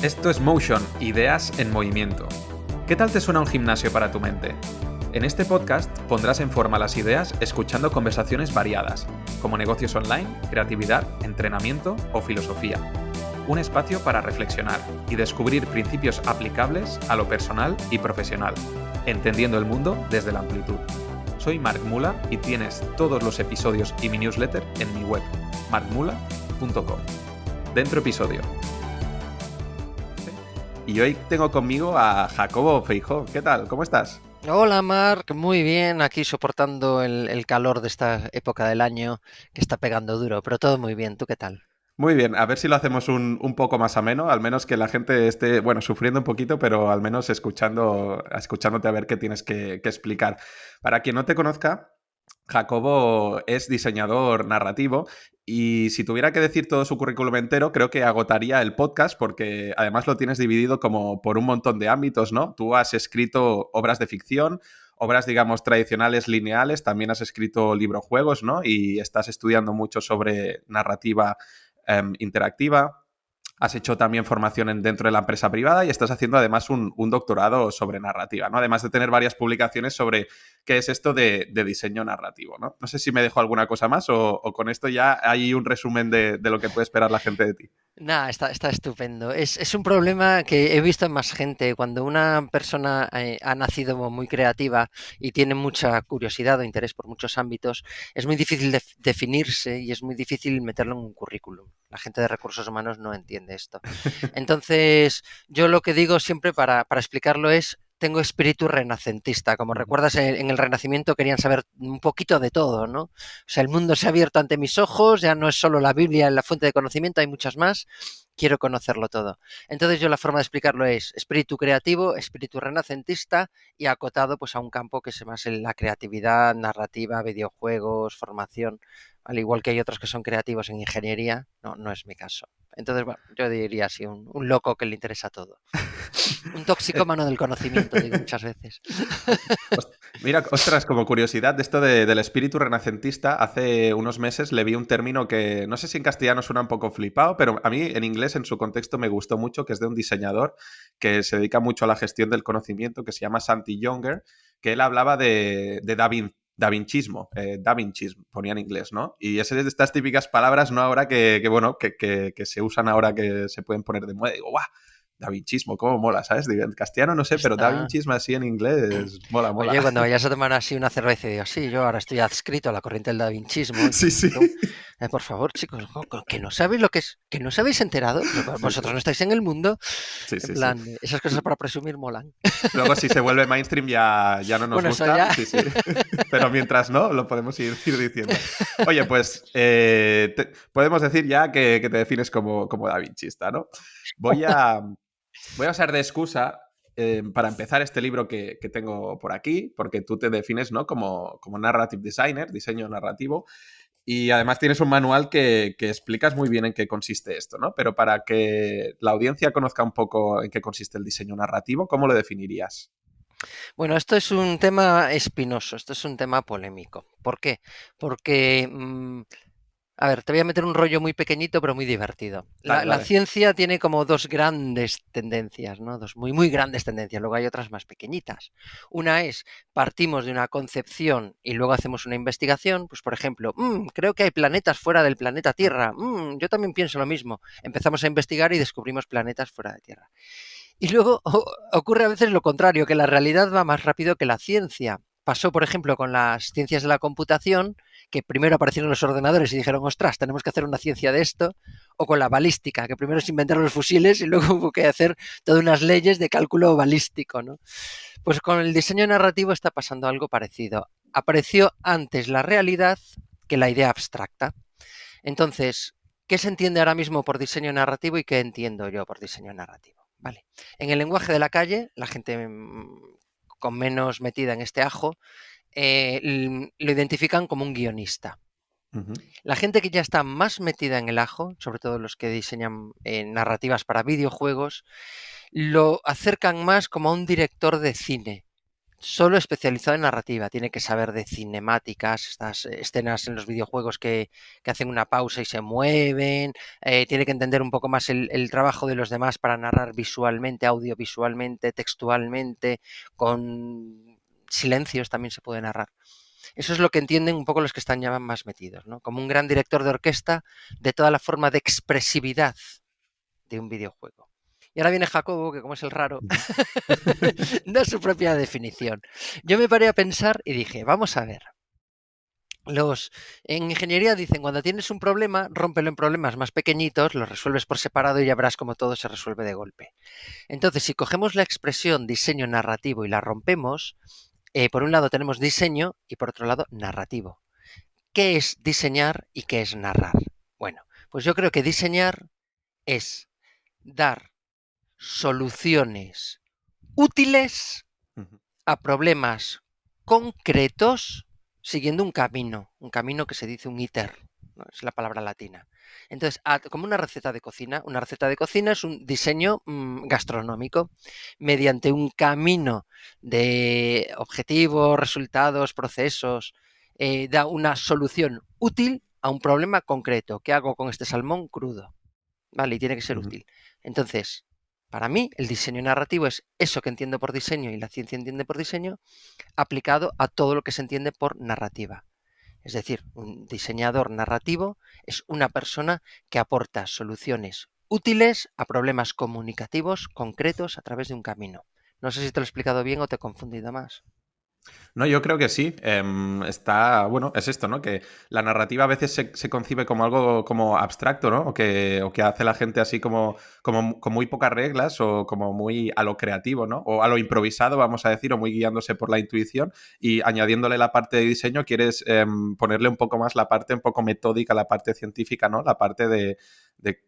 Esto es Motion, ideas en movimiento. ¿Qué tal te suena un gimnasio para tu mente? En este podcast pondrás en forma las ideas escuchando conversaciones variadas, como negocios online, creatividad, entrenamiento o filosofía. Un espacio para reflexionar y descubrir principios aplicables a lo personal y profesional, entendiendo el mundo desde la amplitud. Soy Marc Mula y tienes todos los episodios y mi newsletter en mi web, marcmula.com. Dentro episodio. Y hoy tengo conmigo a Jacobo Feijó. ¿Qué tal? ¿Cómo estás? Hola Marc, muy bien, aquí soportando el calor de esta época del año que está pegando duro, pero todo muy bien, ¿tú qué tal? Muy bien, a ver si lo hacemos un poco más ameno, al menos que la gente esté, bueno, sufriendo un poquito, pero al menos escuchándote a ver qué tienes que explicar. Para quien no te conozca, Jacobo es diseñador narrativo y si tuviera que decir todo su currículum entero, creo que agotaría el podcast porque además lo tienes dividido como por un montón de ámbitos, ¿no? Tú has escrito obras de ficción, obras, digamos, tradicionales, lineales, también has escrito librojuegos, ¿no? Y estás estudiando mucho sobre narrativa interactiva. Has hecho también formación dentro de la empresa privada y estás haciendo además un doctorado sobre narrativa, ¿no? Además de tener varias publicaciones sobre qué es esto de diseño narrativo, ¿no? No sé si me dejo alguna cosa más o con esto ya hay un resumen de lo que puede esperar la gente de ti. Nada, está estupendo. Es un problema que he visto en más gente. Cuando una persona ha nacido muy creativa y tiene mucha curiosidad o interés por muchos ámbitos, es muy difícil definirse y es muy difícil meterlo en un currículum. La gente de recursos humanos no entiende esto. Entonces, yo lo que digo siempre para explicarlo es, tengo espíritu renacentista. Como recuerdas, en el Renacimiento querían saber un poquito de todo, ¿no? O sea, el mundo se ha abierto ante mis ojos, ya no es solo la Biblia la fuente de conocimiento, hay muchas más, quiero conocerlo todo. Entonces yo la forma de explicarlo es espíritu creativo, espíritu renacentista y acotado pues a un campo que es más en la creatividad, narrativa, videojuegos, formación, al igual que hay otros que son creativos en ingeniería, no es mi caso. Entonces, bueno, yo diría así, un loco que le interesa todo. Un toxicómano del conocimiento, digo muchas veces. Mira, ostras, como curiosidad de esto del espíritu renacentista, hace unos meses le vi un término que no sé si en castellano suena un poco flipado, pero a mí en inglés en su contexto me gustó mucho, que es de un diseñador que se dedica mucho a la gestión del conocimiento, que se llama Santi Younger, que él hablaba de Davinchismo, Davinchismo, ponía en inglés, ¿no? Y es de estas típicas palabras, ¿no? Ahora que se usan ahora, que se pueden poner de moda. Y digo, ¡guau! Da Vinchismo, cómo mola, ¿sabes? Digo, en castellano no sé, pero Da Está. Vinchismo así en inglés, mola, mola. Oye, cuando vayas a tomar así una cerveza y digas, sí, yo ahora estoy adscrito a la corriente del davinchismo, y Sí, sí. por favor, chicos, que no sabéis lo que es, que no os habéis enterado, Sí, sí. vosotros no estáis en el mundo, Sí, en sí, sí. plan, esas cosas para presumir molan. Luego, si se vuelve mainstream, ya no nos Bueno, eso gusta. ya. Sí, sí. Pero mientras no, lo podemos ir diciendo. Oye, pues podemos decir ya que te defines como Da Vinchista, ¿no? Voy a, Voy a usar de excusa para empezar este libro que tengo por aquí, porque tú te defines, ¿no? Como narrative designer, diseño narrativo, y además tienes un manual que explicas muy bien en qué consiste esto, ¿no? Pero para que la audiencia conozca un poco en qué consiste el diseño narrativo, ¿cómo lo definirías? Bueno, esto es un tema espinoso, esto es un tema polémico. ¿Por qué? Porque a ver, te voy a meter un rollo muy pequeñito, pero muy divertido. Dale, La dale. ciencia tiene como dos grandes tendencias, ¿no? Dos muy grandes tendencias. Luego hay otras más pequeñitas. Una es, partimos de una concepción y luego hacemos una investigación. Pues, por ejemplo, creo que hay planetas fuera del planeta Tierra. Yo también pienso lo mismo. Empezamos a investigar y descubrimos planetas fuera de Tierra. Y luego ocurre a veces lo contrario, que la realidad va más rápido que la ciencia. Pasó, por ejemplo, con las ciencias de la computación, que primero aparecieron los ordenadores y dijeron, ostras, tenemos que hacer una ciencia de esto, o con la balística, que primero se inventaron los fusiles y luego hubo que hacer todas unas leyes de cálculo balístico, ¿no? Pues con el diseño narrativo está pasando algo parecido. Apareció antes la realidad que la idea abstracta. Entonces, ¿qué se entiende ahora mismo por diseño narrativo y qué entiendo yo por diseño narrativo? Vale. En el lenguaje de la calle, la gente con menos metida en este ajo, lo identifican como un guionista. Ujú. La gente que ya está más metida en el ajo, sobre todo los que diseñan narrativas para videojuegos, lo acercan más como a un director de cine, Solo especializado en narrativa. Tiene que saber de cinemáticas, estas escenas en los videojuegos que hacen una pausa y se mueven. Tiene que entender un poco más el trabajo de los demás para narrar visualmente, audiovisualmente, textualmente, con silencios también se puede narrar. Eso es lo que entienden un poco los que están ya más metidos, ¿no? Como un gran director de orquesta de toda la forma de expresividad de un videojuego. Y ahora viene Jacobo, que como es el raro, Ujú. da su propia definición. Yo me paré a pensar y dije, vamos a ver. En ingeniería dicen, cuando tienes un problema, rómpelo en problemas más pequeñitos, los resuelves por separado y ya verás cómo todo se resuelve de golpe. Entonces, si cogemos la expresión diseño narrativo y la rompemos, por un lado tenemos diseño y por otro lado narrativo. ¿Qué es diseñar y qué es narrar? Bueno, pues yo creo que diseñar es dar soluciones útiles Ujú. a problemas concretos siguiendo un camino que se dice un iter, ¿no? Es la palabra latina. Entonces, como una receta de cocina es un diseño gastronómico mediante un camino de objetivos, resultados, procesos, da una solución útil a un problema concreto. ¿Qué hago con este salmón crudo? ¿Vale? Y tiene que ser Ujú. útil. Entonces, para mí, el diseño narrativo es eso que entiendo por diseño y la ciencia entiende por diseño, aplicado a todo lo que se entiende por narrativa. Es decir, un diseñador narrativo es una persona que aporta soluciones útiles a problemas comunicativos concretos a través de un camino. No sé si te lo he explicado bien o te he confundido más. No, yo creo que sí. Está, bueno, es esto, ¿no? Que la narrativa a veces se concibe como algo como abstracto, ¿no? O que hace la gente así como con muy pocas reglas o como muy a lo creativo, ¿no? O a lo improvisado, vamos a decir, o muy guiándose por la intuición y añadiéndole la parte de diseño quieres ponerle un poco más la parte un poco metódica, la parte científica, ¿no? La parte de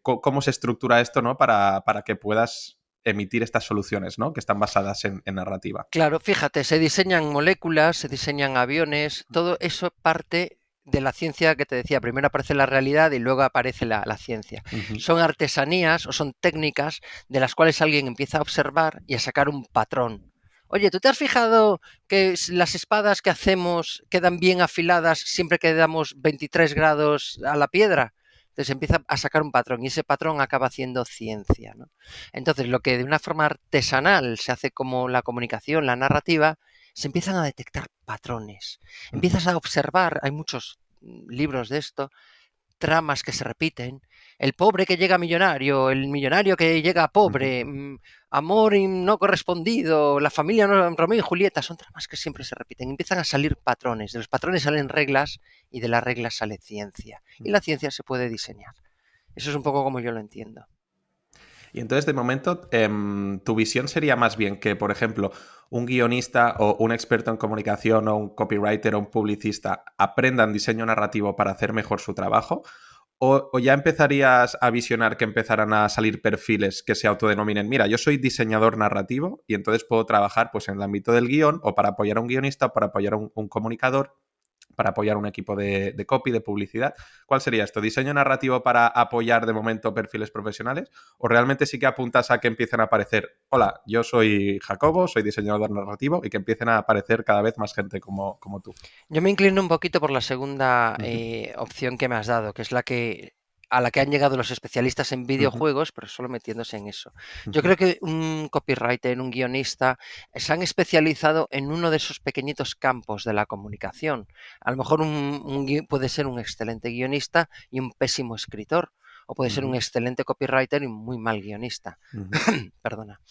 cómo se estructura esto, ¿no? Para que puedas emitir estas soluciones, ¿no? Que están basadas en narrativa. Claro, fíjate, se diseñan moléculas, se diseñan aviones, todo eso parte de la ciencia que te decía. Primero aparece la realidad y luego aparece la ciencia. Ujú. Son artesanías o son técnicas de las cuales alguien empieza a observar y a sacar un patrón. Oye, ¿tú te has fijado que las espadas que hacemos quedan bien afiladas siempre que damos 23 grados a la piedra? Entonces empieza a sacar un patrón y ese patrón acaba haciendo ciencia, ¿no? Entonces, lo que de una forma artesanal se hace como la comunicación, la narrativa, se empiezan a detectar patrones. Ujú. Empiezas a observar, hay muchos libros de esto, tramas que se repiten. El pobre que llega millonario, el millonario que llega Ujú. pobre, amor no correspondido, la familia no, Romeo y Julieta, son tramas que siempre se repiten. Empiezan a salir patrones. De los patrones salen reglas y de las reglas sale ciencia. Y la ciencia se puede diseñar. Eso es un poco como yo lo entiendo. Y entonces, de momento, tu visión sería más bien que, por ejemplo, un guionista o un experto en comunicación o un copywriter o un publicista aprendan diseño narrativo para hacer mejor su trabajo, o ya empezarías a visionar que empezaran a salir perfiles que se autodenominen, mira, yo soy diseñador narrativo y entonces puedo trabajar pues, en el ámbito del guión o para apoyar a un guionista o para apoyar a un comunicador para apoyar un equipo de copy, de publicidad. ¿Cuál sería esto? ¿Diseño narrativo para apoyar de momento perfiles profesionales? ¿O realmente sí que apuntas a que empiecen a aparecer, hola, yo soy Jacobo, soy diseñador narrativo y que empiecen a aparecer cada vez más gente como tú? Yo me inclino un poquito por la segunda Ujú. opción que me has dado, que es la que a la que han llegado los especialistas en Ujú. videojuegos, pero solo metiéndose en eso. Yo Ujú. creo que un copywriter, un guionista, se han especializado en uno de esos pequeñitos campos de la comunicación. A lo mejor puede ser un excelente guionista y un pésimo escritor, o puede ser un Ujú. excelente copywriter y un muy mal guionista. Ujú. Perdona.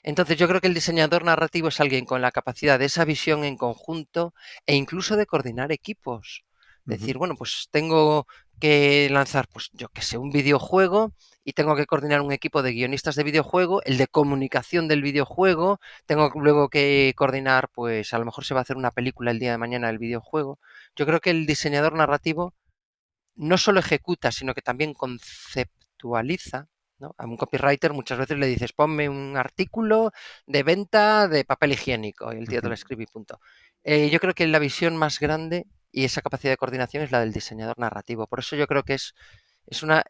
Entonces yo creo que el diseñador narrativo es alguien con la capacidad de esa visión en conjunto e incluso de coordinar equipos. Ujú. Decir, bueno, pues tengo que lanzar, pues yo que sé, un videojuego y tengo que coordinar un equipo de guionistas de videojuego, el de comunicación del videojuego, tengo luego que coordinar, pues a lo mejor se va a hacer una película el día de mañana del videojuego. Yo creo que el diseñador narrativo no solo ejecuta, sino que también conceptualiza, ¿no? A un copywriter muchas veces le dices, ponme un artículo de venta de papel higiénico, y el tío te lo Ujú. escribe y punto. Yo creo que la visión más grande y esa capacidad de coordinación es la del diseñador narrativo. Por eso yo creo que es una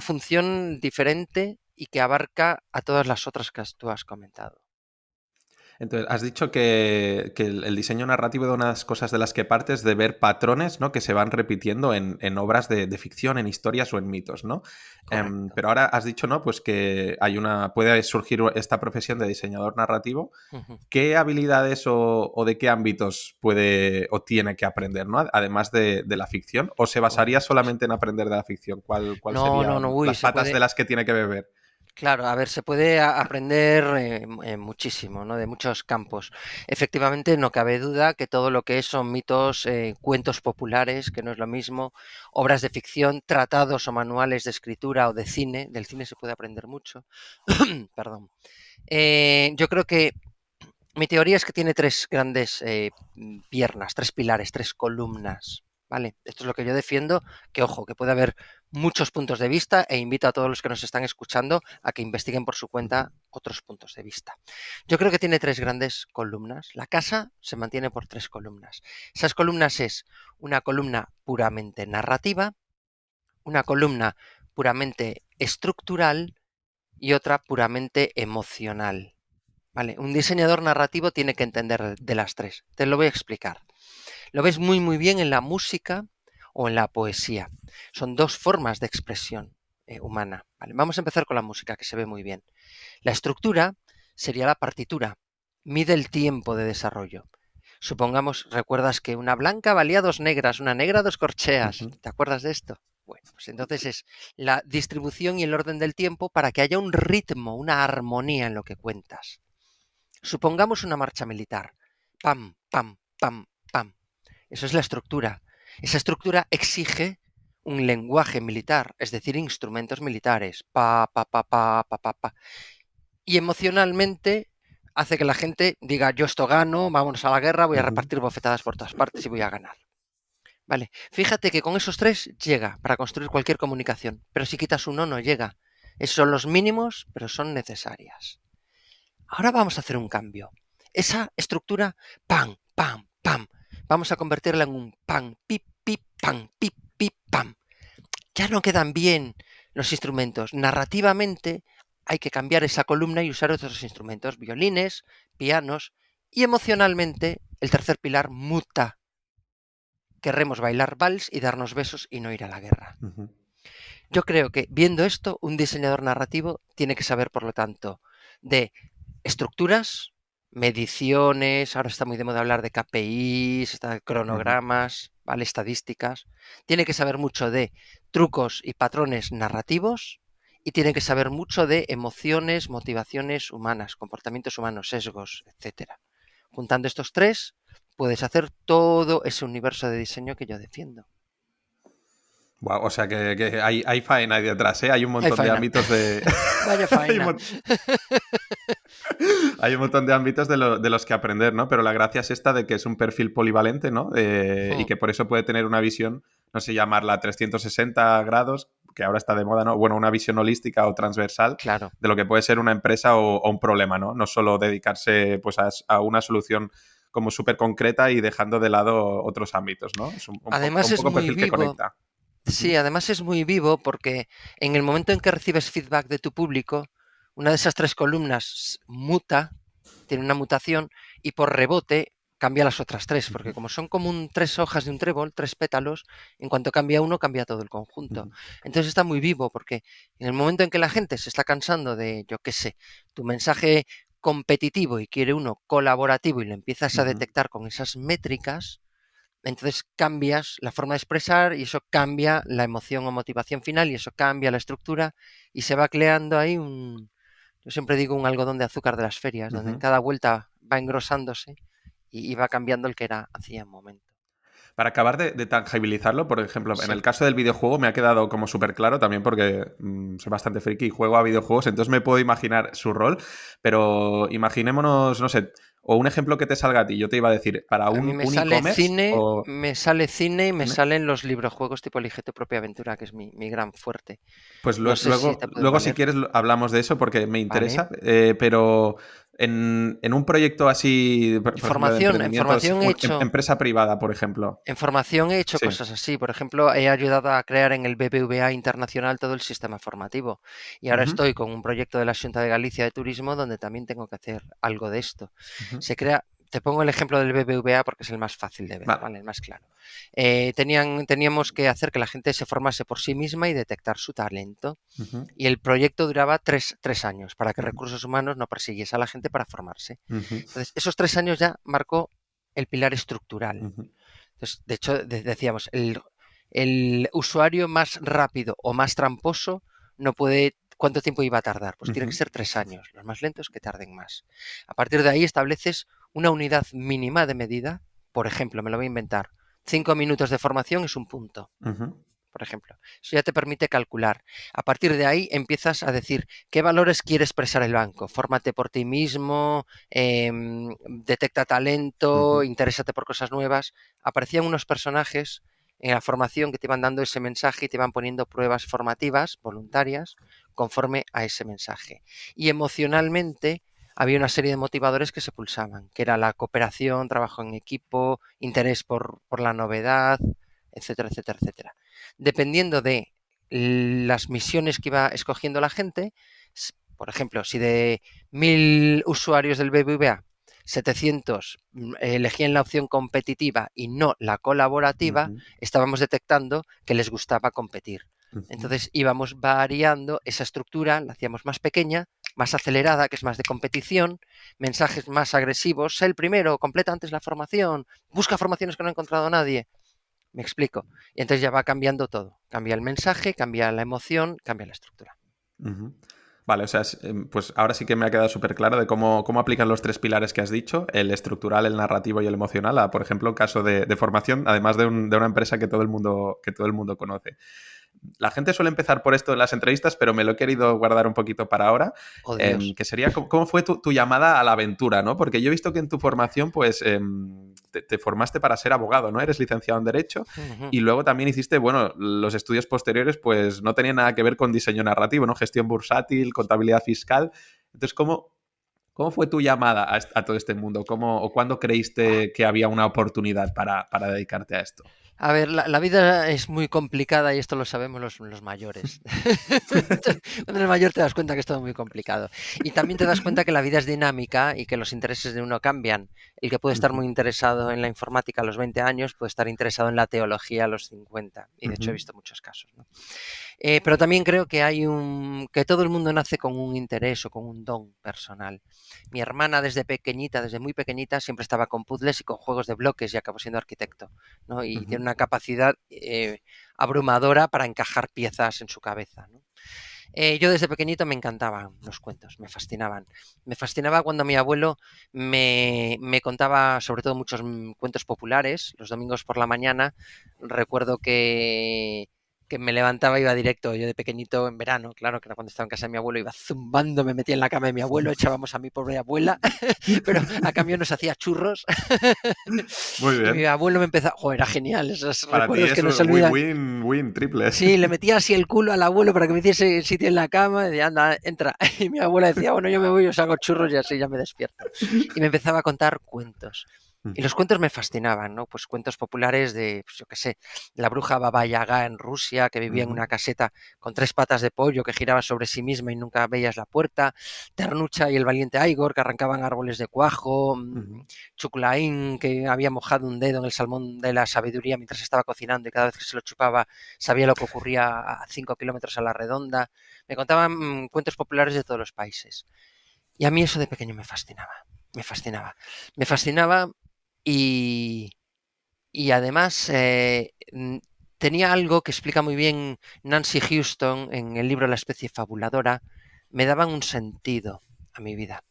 función diferente y que abarca a todas las otras que tú has comentado. Entonces, has dicho que el diseño narrativo de unas cosas de las que partes de ver patrones, ¿no? Que se van repitiendo en obras de ficción, en historias o en mitos, ¿no? Correcto. Pero ahora has dicho, ¿no? Pues que puede surgir esta profesión de diseñador narrativo. Ujú. ¿Qué habilidades o de qué ámbitos puede o tiene que aprender, ¿no? Además de la ficción? ¿O se Joder, basaría muchas. solamente en aprender de la ficción? ¿Cuál No, no, no, serían uy, las se patas de puede. las que tiene que beber? Claro, a ver, se puede aprender muchísimo, ¿no? De muchos campos. Efectivamente, no cabe duda que todo lo que son mitos, cuentos populares, que no es lo mismo, obras de ficción, tratados o manuales de escritura o de cine, del cine se puede aprender mucho. Perdón. Yo creo que mi teoría es que tiene tres grandes piernas, tres pilares, tres columnas. ¿Vale? Esto es lo que yo defiendo, que ojo, que puede haber muchos puntos de vista e invito a todos los que nos están escuchando a que investiguen por su cuenta otros puntos de vista. Yo creo que tiene tres grandes columnas. La casa se mantiene por tres columnas. Esas columnas es una columna puramente narrativa, una columna puramente estructural y otra puramente emocional. ¿Vale? Un diseñador narrativo tiene que entender de las tres. Te lo voy a explicar. Lo ves muy muy bien en la música o en la poesía. Son dos formas de expresión humana. ¿Vale? Vamos a empezar con la música, que se ve muy bien. La estructura sería la partitura. Mide el tiempo de desarrollo. Supongamos, recuerdas que una blanca valía dos negras, una negra dos corcheas. Ujú, ¿Te acuerdas de esto? Bueno, pues entonces es la distribución y el orden del tiempo para que haya un ritmo, una armonía en lo que cuentas. Supongamos una marcha militar. Pam, pam, pam, pam. Eso es la estructura. Esa estructura exige un lenguaje militar, es decir, instrumentos militares. Pa, pa, pa, pa, pa, pa, pa. Y emocionalmente hace que la gente diga, yo esto gano, vámonos a la guerra, voy a ujú. repartir bofetadas por todas partes y voy a ganar. Vale, fíjate que con esos tres llega para construir cualquier comunicación, pero si quitas uno no llega. Esos son los mínimos, pero son necesarias. Ahora vamos a hacer un cambio. Esa estructura, pam, pam, pam, vamos a convertirla en un pam, pip, pip, pam, pip, pip, pam. Ya no quedan bien los instrumentos. Narrativamente hay que cambiar esa columna y usar otros instrumentos, violines, pianos, y emocionalmente el tercer pilar muta. Querremos bailar vals y darnos besos y no ir a la guerra. Ujú. Yo creo que viendo esto, un diseñador narrativo tiene que saber, por lo tanto, de estructuras, mediciones, ahora está muy de moda hablar de KPIs, Ujú. cronogramas, ¿vale? Estadísticas. Tiene que saber mucho de trucos y patrones narrativos y tiene que saber mucho de emociones, motivaciones humanas, comportamientos humanos, sesgos, etcétera. Juntando estos tres, puedes hacer todo ese universo de diseño que yo defiendo. Guau, o sea que hay faena ahí detrás, ¿eh? Hay un Hay montón de faena. ámbitos de. Vaya hay, un, faena. hay un montón de ámbitos de los que aprender, ¿no? Pero la gracia es esta de que es un perfil polivalente, ¿no? Y que por eso puede tener una visión, no sé llamarla 360 grados, que ahora está de moda, ¿no? Bueno, una visión holística o transversal Claro. de lo que puede ser una empresa o un problema, ¿no? No solo dedicarse pues, a una solución como súper concreta y dejando de lado otros ámbitos, ¿no? Es Además un es poco muy perfil que vivo. conecta. Sí, Ujú, además es muy vivo porque en el momento en que recibes feedback de tu público, una de esas tres columnas muta, tiene una mutación y por rebote cambia las otras tres, porque ujú, como son como tres hojas de un trébol, tres pétalos, en cuanto cambia uno, cambia todo el conjunto. ujú, Entonces está muy vivo porque en el momento en que la gente se está cansando de, yo qué sé, tu mensaje competitivo y quiere uno colaborativo y lo empiezas a ujú. detectar con esas métricas, entonces cambias la forma de expresar y eso cambia la emoción o motivación final y eso cambia la estructura y se va creando ahí yo siempre digo un algodón de azúcar de las ferias, donde en Ujú. cada vuelta va engrosándose y va cambiando el que era hacía un momento. Para acabar de tangibilizarlo, por ejemplo, en Sí, el caso del videojuego me ha quedado como súper claro también porque soy bastante friki y juego a videojuegos, entonces me puedo imaginar su rol, pero imaginémonos, no sé, o un ejemplo que te salga a ti, yo te iba a decir, para a mí un e-commerce o. me sale cine y me Dime. salen los librojuegos tipo Elige tu propia aventura, que es mi gran fuerte. Pues No sé si luego, te puedes luego si valer. quieres hablamos de eso porque me Vale. interesa, pero en un proyecto así, por ejemplo, de emprendimientos, empresa privada, por ejemplo. En formación he hecho Sí. cosas así. Por ejemplo, he ayudado a crear en el BBVA Internacional todo el sistema formativo. Y ahora Ujú, estoy con un proyecto de la Xunta de Galicia de Turismo donde también tengo que hacer algo de esto. ujú. Se crea, te pongo el ejemplo del BBVA porque es el más fácil de ver, Vale. ¿vale? El más claro. Teníamos que hacer que la gente se formase por sí misma y detectar su talento. Ujú, Y el proyecto duraba tres años para que ujú, Recursos Humanos no persiguiese a la gente para formarse. ujú, Entonces, esos 3 años ya marcó el pilar estructural. ujú, Entonces, de hecho, decíamos, el usuario más rápido o más tramposo no puede. ¿Cuánto tiempo iba a tardar? Pues tiene que ujú, ser 3 años. Los más lentos que tarden más. A partir de ahí estableces una unidad mínima de medida. Por ejemplo, me lo voy a inventar. 5 minutos de formación es un punto, ujú, por ejemplo. Eso ya te permite calcular. A partir de ahí empiezas a decir qué valores quiere expresar el banco. Fórmate por ti mismo, detecta talento, ujú, interésate por cosas nuevas. Aparecían unos personajes en la formación que te iban dando ese mensaje y te iban poniendo pruebas formativas, voluntarias, conforme a ese mensaje. Y emocionalmente había una serie de motivadores que se pulsaban, que era la cooperación, trabajo en equipo, interés por la novedad, etcétera, etcétera, etcétera. Dependiendo de las misiones que iba escogiendo la gente, por ejemplo, si de 1000 usuarios del BBVA, 700 elegían la opción competitiva y no la colaborativa, ujú, estábamos detectando que les gustaba competir. ujú. Entonces íbamos variando esa estructura, la hacíamos más pequeña, más acelerada, que es más de competición, mensajes más agresivos, sé el primero, completa antes la formación, busca formaciones que no ha encontrado nadie. Me explico. Y entonces ya va cambiando todo. Cambia el mensaje, cambia la emoción, cambia la estructura. Ujú. Vale, o sea, pues ahora sí que me ha quedado súper claro de cómo aplican los tres pilares que has dicho, el estructural, el narrativo y el emocional, a, por ejemplo, un caso de formación, además de una empresa que todo el mundo conoce. La gente suele empezar por esto en las entrevistas, pero me lo he querido guardar un poquito para ahora, Oh, Dios. que sería cómo fue tu llamada a la aventura, ¿no? Porque yo he visto que en tu formación, pues, te formaste para ser abogado, ¿no? Eres licenciado en Derecho Ujú. y luego también hiciste, bueno, los estudios posteriores, pues, no tenían nada que ver con diseño narrativo, ¿no? Gestión bursátil, contabilidad fiscal. Entonces, ¿cómo fue tu llamada a todo este mundo? ¿O cuándo creíste que había una oportunidad para dedicarte a esto? A ver, la vida es muy complicada y esto lo sabemos los mayores. Cuando eres mayor te das cuenta que es todo muy complicado. Y también te das cuenta que la vida es dinámica y que los intereses de uno cambian. El que puede estar Ujú, muy interesado en la informática a los 20 años puede estar interesado en la teología a los 50. Y de hecho he ujú, visto muchos casos, ¿no? Pero también creo que que todo el mundo nace con un interés o con un don personal. Mi hermana desde pequeñita, desde muy pequeñita, siempre estaba con puzzles y con juegos de bloques y acabó siendo arquitecto, ¿no? Y ujú, tiene una capacidad abrumadora para encajar piezas en su cabeza, ¿no? Yo desde pequeñito me encantaban los cuentos, me fascinaban. Me fascinaba cuando mi abuelo me contaba sobre todo muchos cuentos populares los domingos por la mañana. Recuerdo que me levantaba, iba directo, yo de pequeñito en verano, claro, que era cuando estaba en casa de mi abuelo, iba zumbando, me metía en la cama de mi abuelo, echábamos a mi pobre abuela, pero a cambio nos hacía churros. Muy Y mi bien. abuelo me empezó, jo, era genial, esos Para ti recuerdos que es no se un olvidan. win triple. Sí, le metía así el culo al abuelo para que me hiciese sitio en la cama y decía, anda, entra. Y mi abuela decía, bueno, yo me voy, os hago churros y así ya me despierto. Y me empezaba a contar cuentos. Y los cuentos me fascinaban, ¿no? Pues cuentos populares de, pues yo qué sé, la bruja Baba Yaga en Rusia, que vivía en Ujú, una caseta con 3 patas de pollo que giraba sobre sí misma y nunca veías la puerta. Ternucha y el valiente Igor, que arrancaban árboles de cuajo. ujú, Chuculaín, que había mojado un dedo en el salmón de la sabiduría mientras estaba cocinando y cada vez que se lo chupaba sabía lo que ocurría a 5 kilómetros a la redonda. Me contaban cuentos populares de todos los países. Y a mí eso de pequeño me fascinaba, me fascinaba. Me fascinaba y, y además tenía algo que explica muy bien Nancy Houston en el libro La especie fabuladora. Me daban un sentido a mi vida.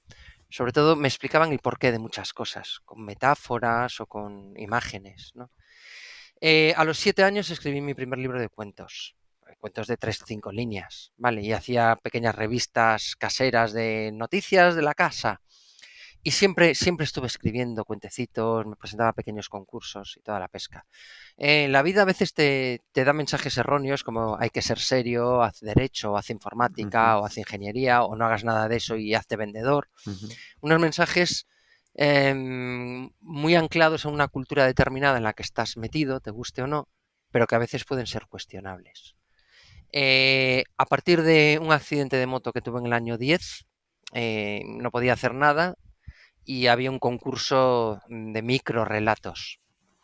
Sobre todo me explicaban el porqué de muchas cosas, con metáforas o con imágenes, ¿no? A los 7 años escribí mi primer libro de cuentos, cuentos de 3 o 5 líneas, ¿vale? Y hacía pequeñas revistas caseras de noticias de la casa. Y siempre estuve escribiendo cuentecitos, me presentaba a pequeños concursos y toda la pesca. La vida a veces te da mensajes erróneos como hay que ser serio, haz derecho, haz Ujú, informática, o haz ingeniería, o no hagas nada de eso y hazte vendedor. ujú, Unos mensajes muy anclados a una cultura determinada en la que estás metido, te guste o no, pero que a veces pueden ser cuestionables. A partir de un accidente de moto que tuve en el año 10, no podía hacer nada y había un concurso de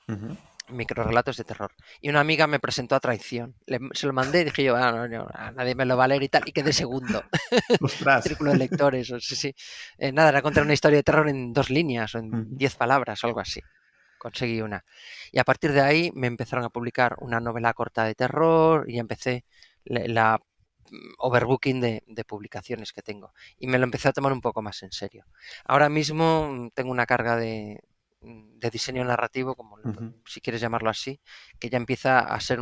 ujú. microrelatos de terror. Y una amiga me presentó a Traición. Se lo mandé y dije yo, no, nadie me lo va a leer y tal, y quedé segundo. Ostras. Círculo de lectores, o sí, sí. Nada, era contar una historia de terror en 2 líneas o en Ujú, 10 palabras o algo así. Conseguí una. Y a partir de ahí me empezaron a publicar una novela corta de terror y empecé la overbooking de publicaciones que tengo. Y me lo empecé a tomar un poco más en serio. Ahora mismo tengo una carga de diseño narrativo, como ujú. si quieres llamarlo así, que ya empieza a ser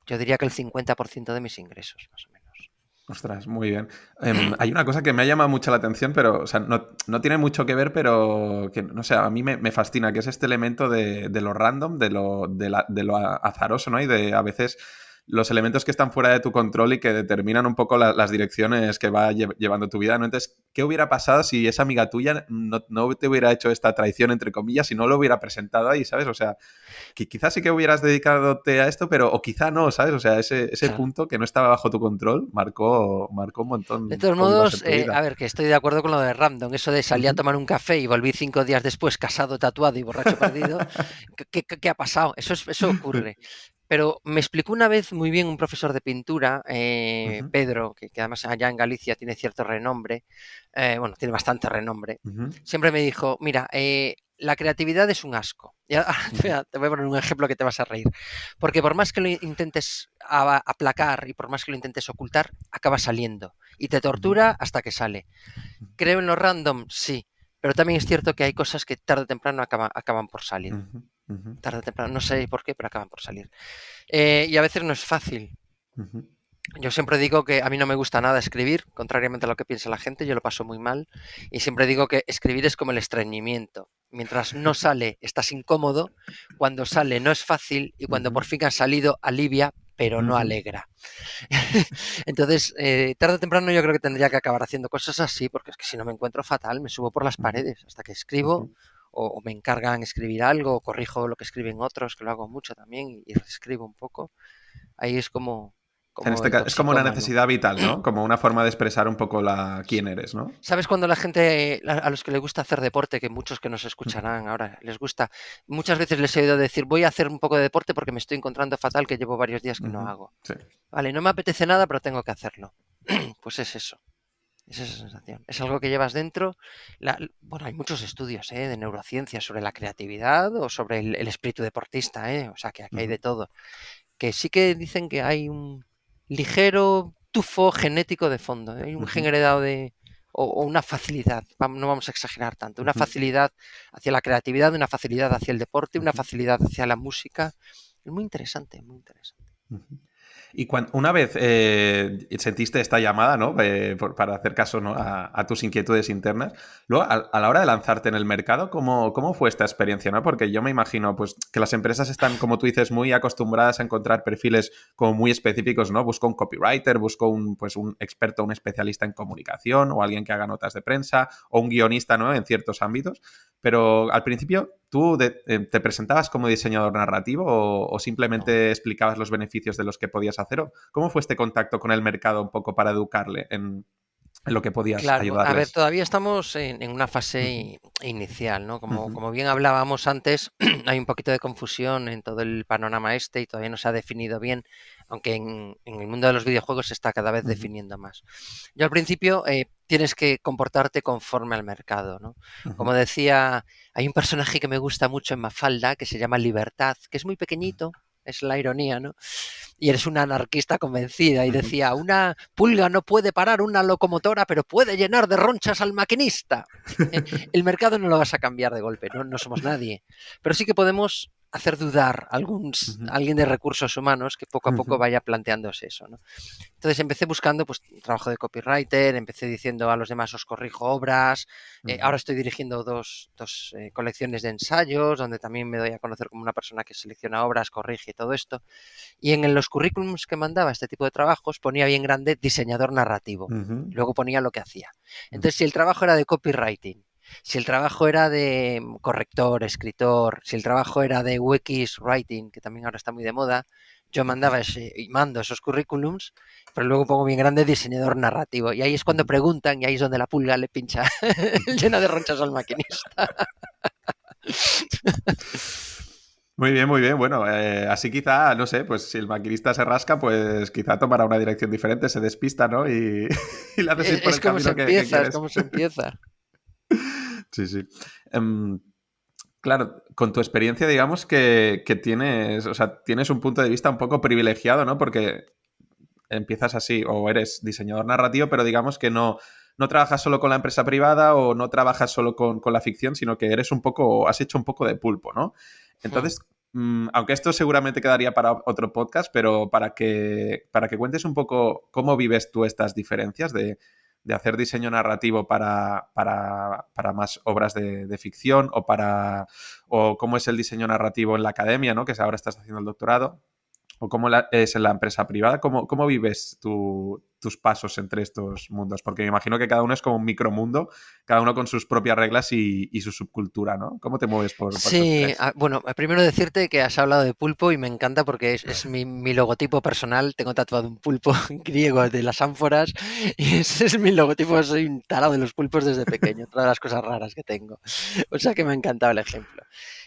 yo diría que el 50% de mis ingresos, más o menos. Ostras, muy bien. Hay una cosa que me ha llamado mucho la atención, pero, o sea, no tiene mucho que ver, pero que, no sé, a mí me fascina, que es este elemento de lo random, de lo azaroso, ¿no? Y de a veces los elementos que están fuera de tu control y que determinan un poco las direcciones que va llevando tu vida, ¿no? Entonces, ¿qué hubiera pasado si esa amiga tuya no te hubiera hecho esta traición, entre comillas, y no lo hubiera presentado ahí, ¿sabes? O sea, que quizás sí que hubieras dedicadote a esto, pero o quizá no, ¿sabes? O sea, ese Claro. punto que no estaba bajo tu control marcó un De montón todos cómo ibas en modos, tu vida. a ver, que estoy de acuerdo con lo de random, eso de salir a Ujú. tomar un café y volví 5 días después casado, tatuado y borracho perdido, ¿qué ha pasado? Eso Sí. ocurre. Pero me explicó una vez muy bien un profesor de pintura, Ujú, Pedro, que además allá en Galicia tiene cierto renombre, bueno, tiene bastante renombre. ujú, Siempre me dijo, mira, la creatividad es un asco. Y ahora ujú, te voy a poner un ejemplo que te vas a reír. Porque por más que lo intentes aplacar y por más que lo intentes ocultar, acaba saliendo. Y te ujú, tortura hasta que sale. ¿Creo en lo random? Sí. Pero también es cierto que hay cosas que tarde o temprano acaban por salir. ujú, ujú, Tarde o temprano, no sé por qué, pero acaban por salir. Y a veces no es fácil. ujú, Yo siempre digo que a mí no me gusta nada escribir, contrariamente a lo que piensa la gente, yo lo paso muy mal. Y siempre digo que escribir es como el estreñimiento. Mientras no sale, estás incómodo. Cuando sale, no es fácil. Y cuando ujú, por fin ha salido, alivia, pero no ujú, alegra. Entonces, tarde o temprano yo creo que tendría que acabar haciendo cosas así, porque es que si no me encuentro fatal, me subo por las ujú, paredes hasta que escribo, ujú. o me encargan escribir algo, o corrijo lo que escriben otros, que lo hago mucho también, y reescribo un poco. Ahí es En como este el caso, es como una toxicómano. necesidad vital, ¿no? Como una forma de expresar un poco quién eres, ¿no? ¿Sabes cuando la gente, a los que les gusta hacer deporte, que muchos que nos Ujú, escucharán ahora, les gusta, muchas veces les he oído decir, voy a hacer un poco de deporte porque me estoy encontrando fatal, que llevo varios días que no ujú. hago? Sí. Vale, no me apetece nada, pero tengo que hacerlo. Pues es eso. Es esa sensación. Es algo que llevas dentro. Bueno, hay muchos estudios de neurociencia sobre la creatividad o sobre el espíritu deportista, o sea, que aquí hay de Ujú, todo. Que sí que dicen que hay un ligero tufo genético de fondo. Hay un gen ujú, heredado o una facilidad, no vamos a exagerar tanto, una ujú, facilidad hacia la creatividad, una facilidad hacia el deporte, una ujú, facilidad hacia la música. Es muy interesante, muy interesante. ujú. Y una vez sentiste esta llamada, ¿no? Para hacer caso, ¿no? a tus inquietudes internas, luego a la hora de lanzarte en el mercado, ¿cómo fue esta experiencia, ¿no? Porque yo me imagino pues, que las empresas están, como tú dices, muy acostumbradas a encontrar perfiles como muy específicos, ¿no? Busco un copywriter, busco pues, un experto, un especialista en comunicación o alguien que haga notas de prensa o un guionista, ¿no? En ciertos ámbitos. Pero al principio, ¿tú te presentabas como diseñador narrativo o No. simplemente explicabas los beneficios de los que podías hacer? ¿O cómo fue este contacto con el mercado un poco para educarle en lo que podías Claro, a ver, ayudarles? todavía estamos en una fase Ujú, inicial, ¿no? Como, ujú, como bien hablábamos antes, hay un poquito de confusión en todo el panorama y todavía no se ha definido bien, aunque en el mundo de los videojuegos se está cada vez ujú, definiendo más. Yo al principio tienes que comportarte conforme al mercado, ¿no? ujú, Como decía, hay un personaje que me gusta mucho en Mafalda que se llama Libertad, que es muy pequeñito, es la ironía, ¿no? Y eres una anarquista convencida y ujú, decía, una pulga no puede parar una locomotora, pero puede llenar de ronchas al maquinista. El mercado no lo vas a cambiar de golpe, no somos nadie, pero sí que podemos hacer dudar a Ujú, alguien de recursos humanos que poco a poco ujú, vaya planteándose eso, ¿no? Entonces empecé buscando pues trabajo de copywriter, empecé diciendo a los demás os corrijo obras, ujú, ahora estoy dirigiendo dos colecciones de ensayos donde también me doy a conocer como una persona que selecciona obras, corrige y todo esto. Y en los currículums que mandaba este tipo de trabajos ponía bien grande diseñador narrativo. ujú, Luego ponía lo que hacía. ujú, Entonces, si el trabajo era de copywriting, si el trabajo era de corrector, escritor, si el trabajo era de UX writing, que también ahora está muy de moda, yo mandaba ese, y mando esos currículums, pero luego pongo bien grande diseñador narrativo. Y ahí es cuando ujú, preguntan y ahí es donde la pulga le pincha ujú. llena de ronchas al maquinista. Muy bien, muy bien. Bueno, así quizá, no sé, pues si el maquinista se rasca, pues quizá tomará una dirección diferente, se despista, ¿no? Y, y le haces ir por Es el como se camino que empieza, es quieres. como se empieza. Sí, sí. Em, claro, con tu experiencia, digamos que tienes, o sea, tienes un punto de vista un poco privilegiado, ¿no? Porque empiezas así, o eres diseñador narrativo, pero digamos que no trabajas solo con la empresa privada o no trabajas solo con la ficción, sino que eres un poco, has hecho un poco de pulpo, ¿no? Hmm. Entonces, aunque esto seguramente quedaría para otro podcast, pero para que cuentes un poco cómo vives tú estas diferencias de hacer diseño narrativo para más obras de ficción o cómo es el diseño narrativo en la academia, ¿no? Que ahora estás haciendo el doctorado o cómo es en la empresa privada. ¿Cómo vives tus pasos entre estos mundos? Porque me imagino que cada uno es como un micromundo, cada uno con sus propias reglas y su subcultura, ¿no? ¿Cómo te mueves por esos Sí, tres? bueno, primero decirte que has hablado de pulpo y me encanta porque es mi logotipo personal. Tengo tatuado un pulpo griego de las ánforas y ese es mi logotipo. Soy un tarado de los pulpos desde pequeño, otra de las cosas raras que tengo. O sea que me ha encantado el ejemplo.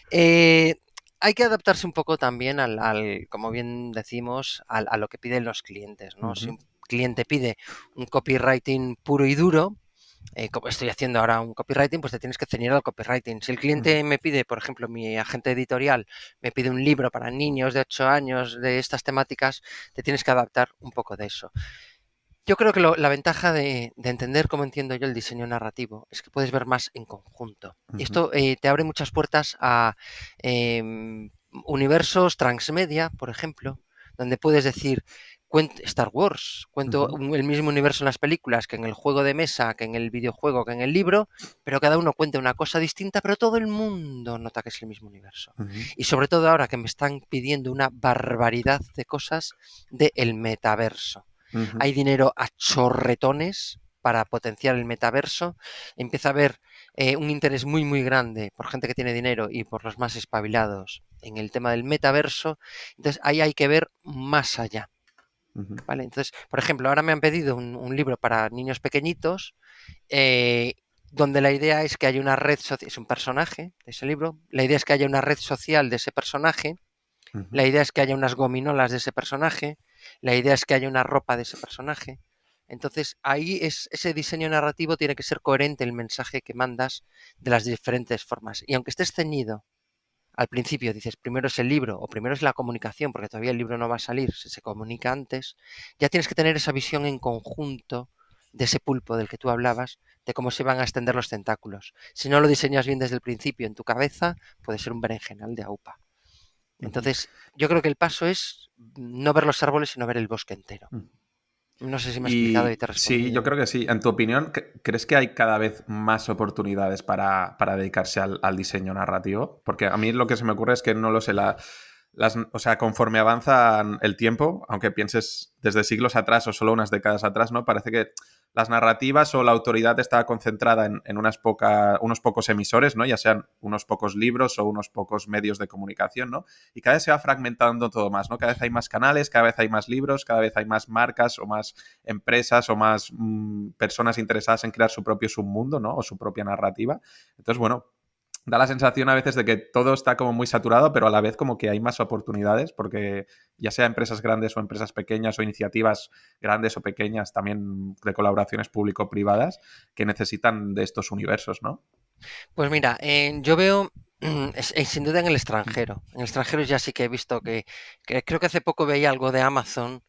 Eh, Hay que adaptarse un poco también como bien decimos, a lo que piden los clientes, ¿no? Si Ujú, un cliente pide un copywriting puro y duro, como estoy haciendo ahora un copywriting, pues te tienes que ceñir al copywriting. Si el ujú, cliente me pide, por ejemplo, mi agente editorial me pide un libro para niños de 8 años de estas temáticas, te tienes que adaptar un poco de eso. Yo creo que la ventaja de entender cómo entiendo yo el diseño narrativo es que puedes ver más en conjunto. ujú, Esto te abre muchas puertas a universos transmedia, por ejemplo, donde puedes decir, Star Wars, cuento ujú, el mismo universo en las películas que en el juego de mesa, que en el videojuego, que en el libro, pero cada uno cuenta una cosa distinta, pero todo el mundo nota que es el mismo universo. ujú, Y sobre todo ahora que me están pidiendo una barbaridad de cosas del metaverso. ujú, Hay dinero a chorretones para potenciar el metaverso. Empieza a haber un interés muy, muy grande por gente que tiene dinero y por los más espabilados en el tema del metaverso. Entonces ahí hay que ver más allá. ujú, ¿Vale? Entonces, por ejemplo, ahora me han pedido un libro para niños pequeñitos eh, donde la idea es que haya una red social, es un personaje de ese libro, la idea es que haya una red social de ese personaje, ujú, la idea es que haya unas gominolas de ese personaje, la idea es que haya una ropa de ese personaje. Entonces, ahí ese diseño narrativo tiene que ser coherente el mensaje que mandas de las diferentes formas. Y aunque estés ceñido al principio, dices, primero es el libro o primero es la comunicación, porque todavía el libro no va a salir, se comunica antes, ya tienes que tener esa visión en conjunto de ese pulpo del que tú hablabas, de cómo se van a extender los tentáculos. Si no lo diseñas bien desde el principio en tu cabeza, puede ser un berenjenal de aupa. ujú. Entonces, yo creo que el paso es no ver los árboles, sino ver el bosque entero. Ujú. No sé si me he explicado y Y te he sí, yo respondido. creo que sí. En tu opinión, ¿crees que hay cada vez más oportunidades para dedicarse al diseño narrativo? Porque a mí lo que se me ocurre es que no lo sé, o sea, conforme avanza el tiempo, aunque pienses desde siglos atrás o solo unas décadas atrás, ¿no? Parece que las narrativas o la autoridad está concentrada en unos pocos emisores, ¿no? Ya sean unos pocos libros o unos pocos medios de comunicación, ¿no? Y cada vez se va fragmentando todo más, ¿no? Cada vez hay más canales, cada vez hay más libros, cada vez hay más marcas o más empresas o más personas interesadas en crear su propio submundo, ¿no? O su propia narrativa. Entonces, bueno, da la sensación a veces de que todo está como muy saturado, pero a la vez como que hay más oportunidades, porque ya sea empresas grandes o empresas pequeñas o iniciativas grandes o pequeñas, también de colaboraciones público-privadas, que necesitan de estos universos, ¿no? Pues mira, yo veo, sin duda en el extranjero. En el extranjero ya sí que he visto que creo que hace poco veía algo de Amazon.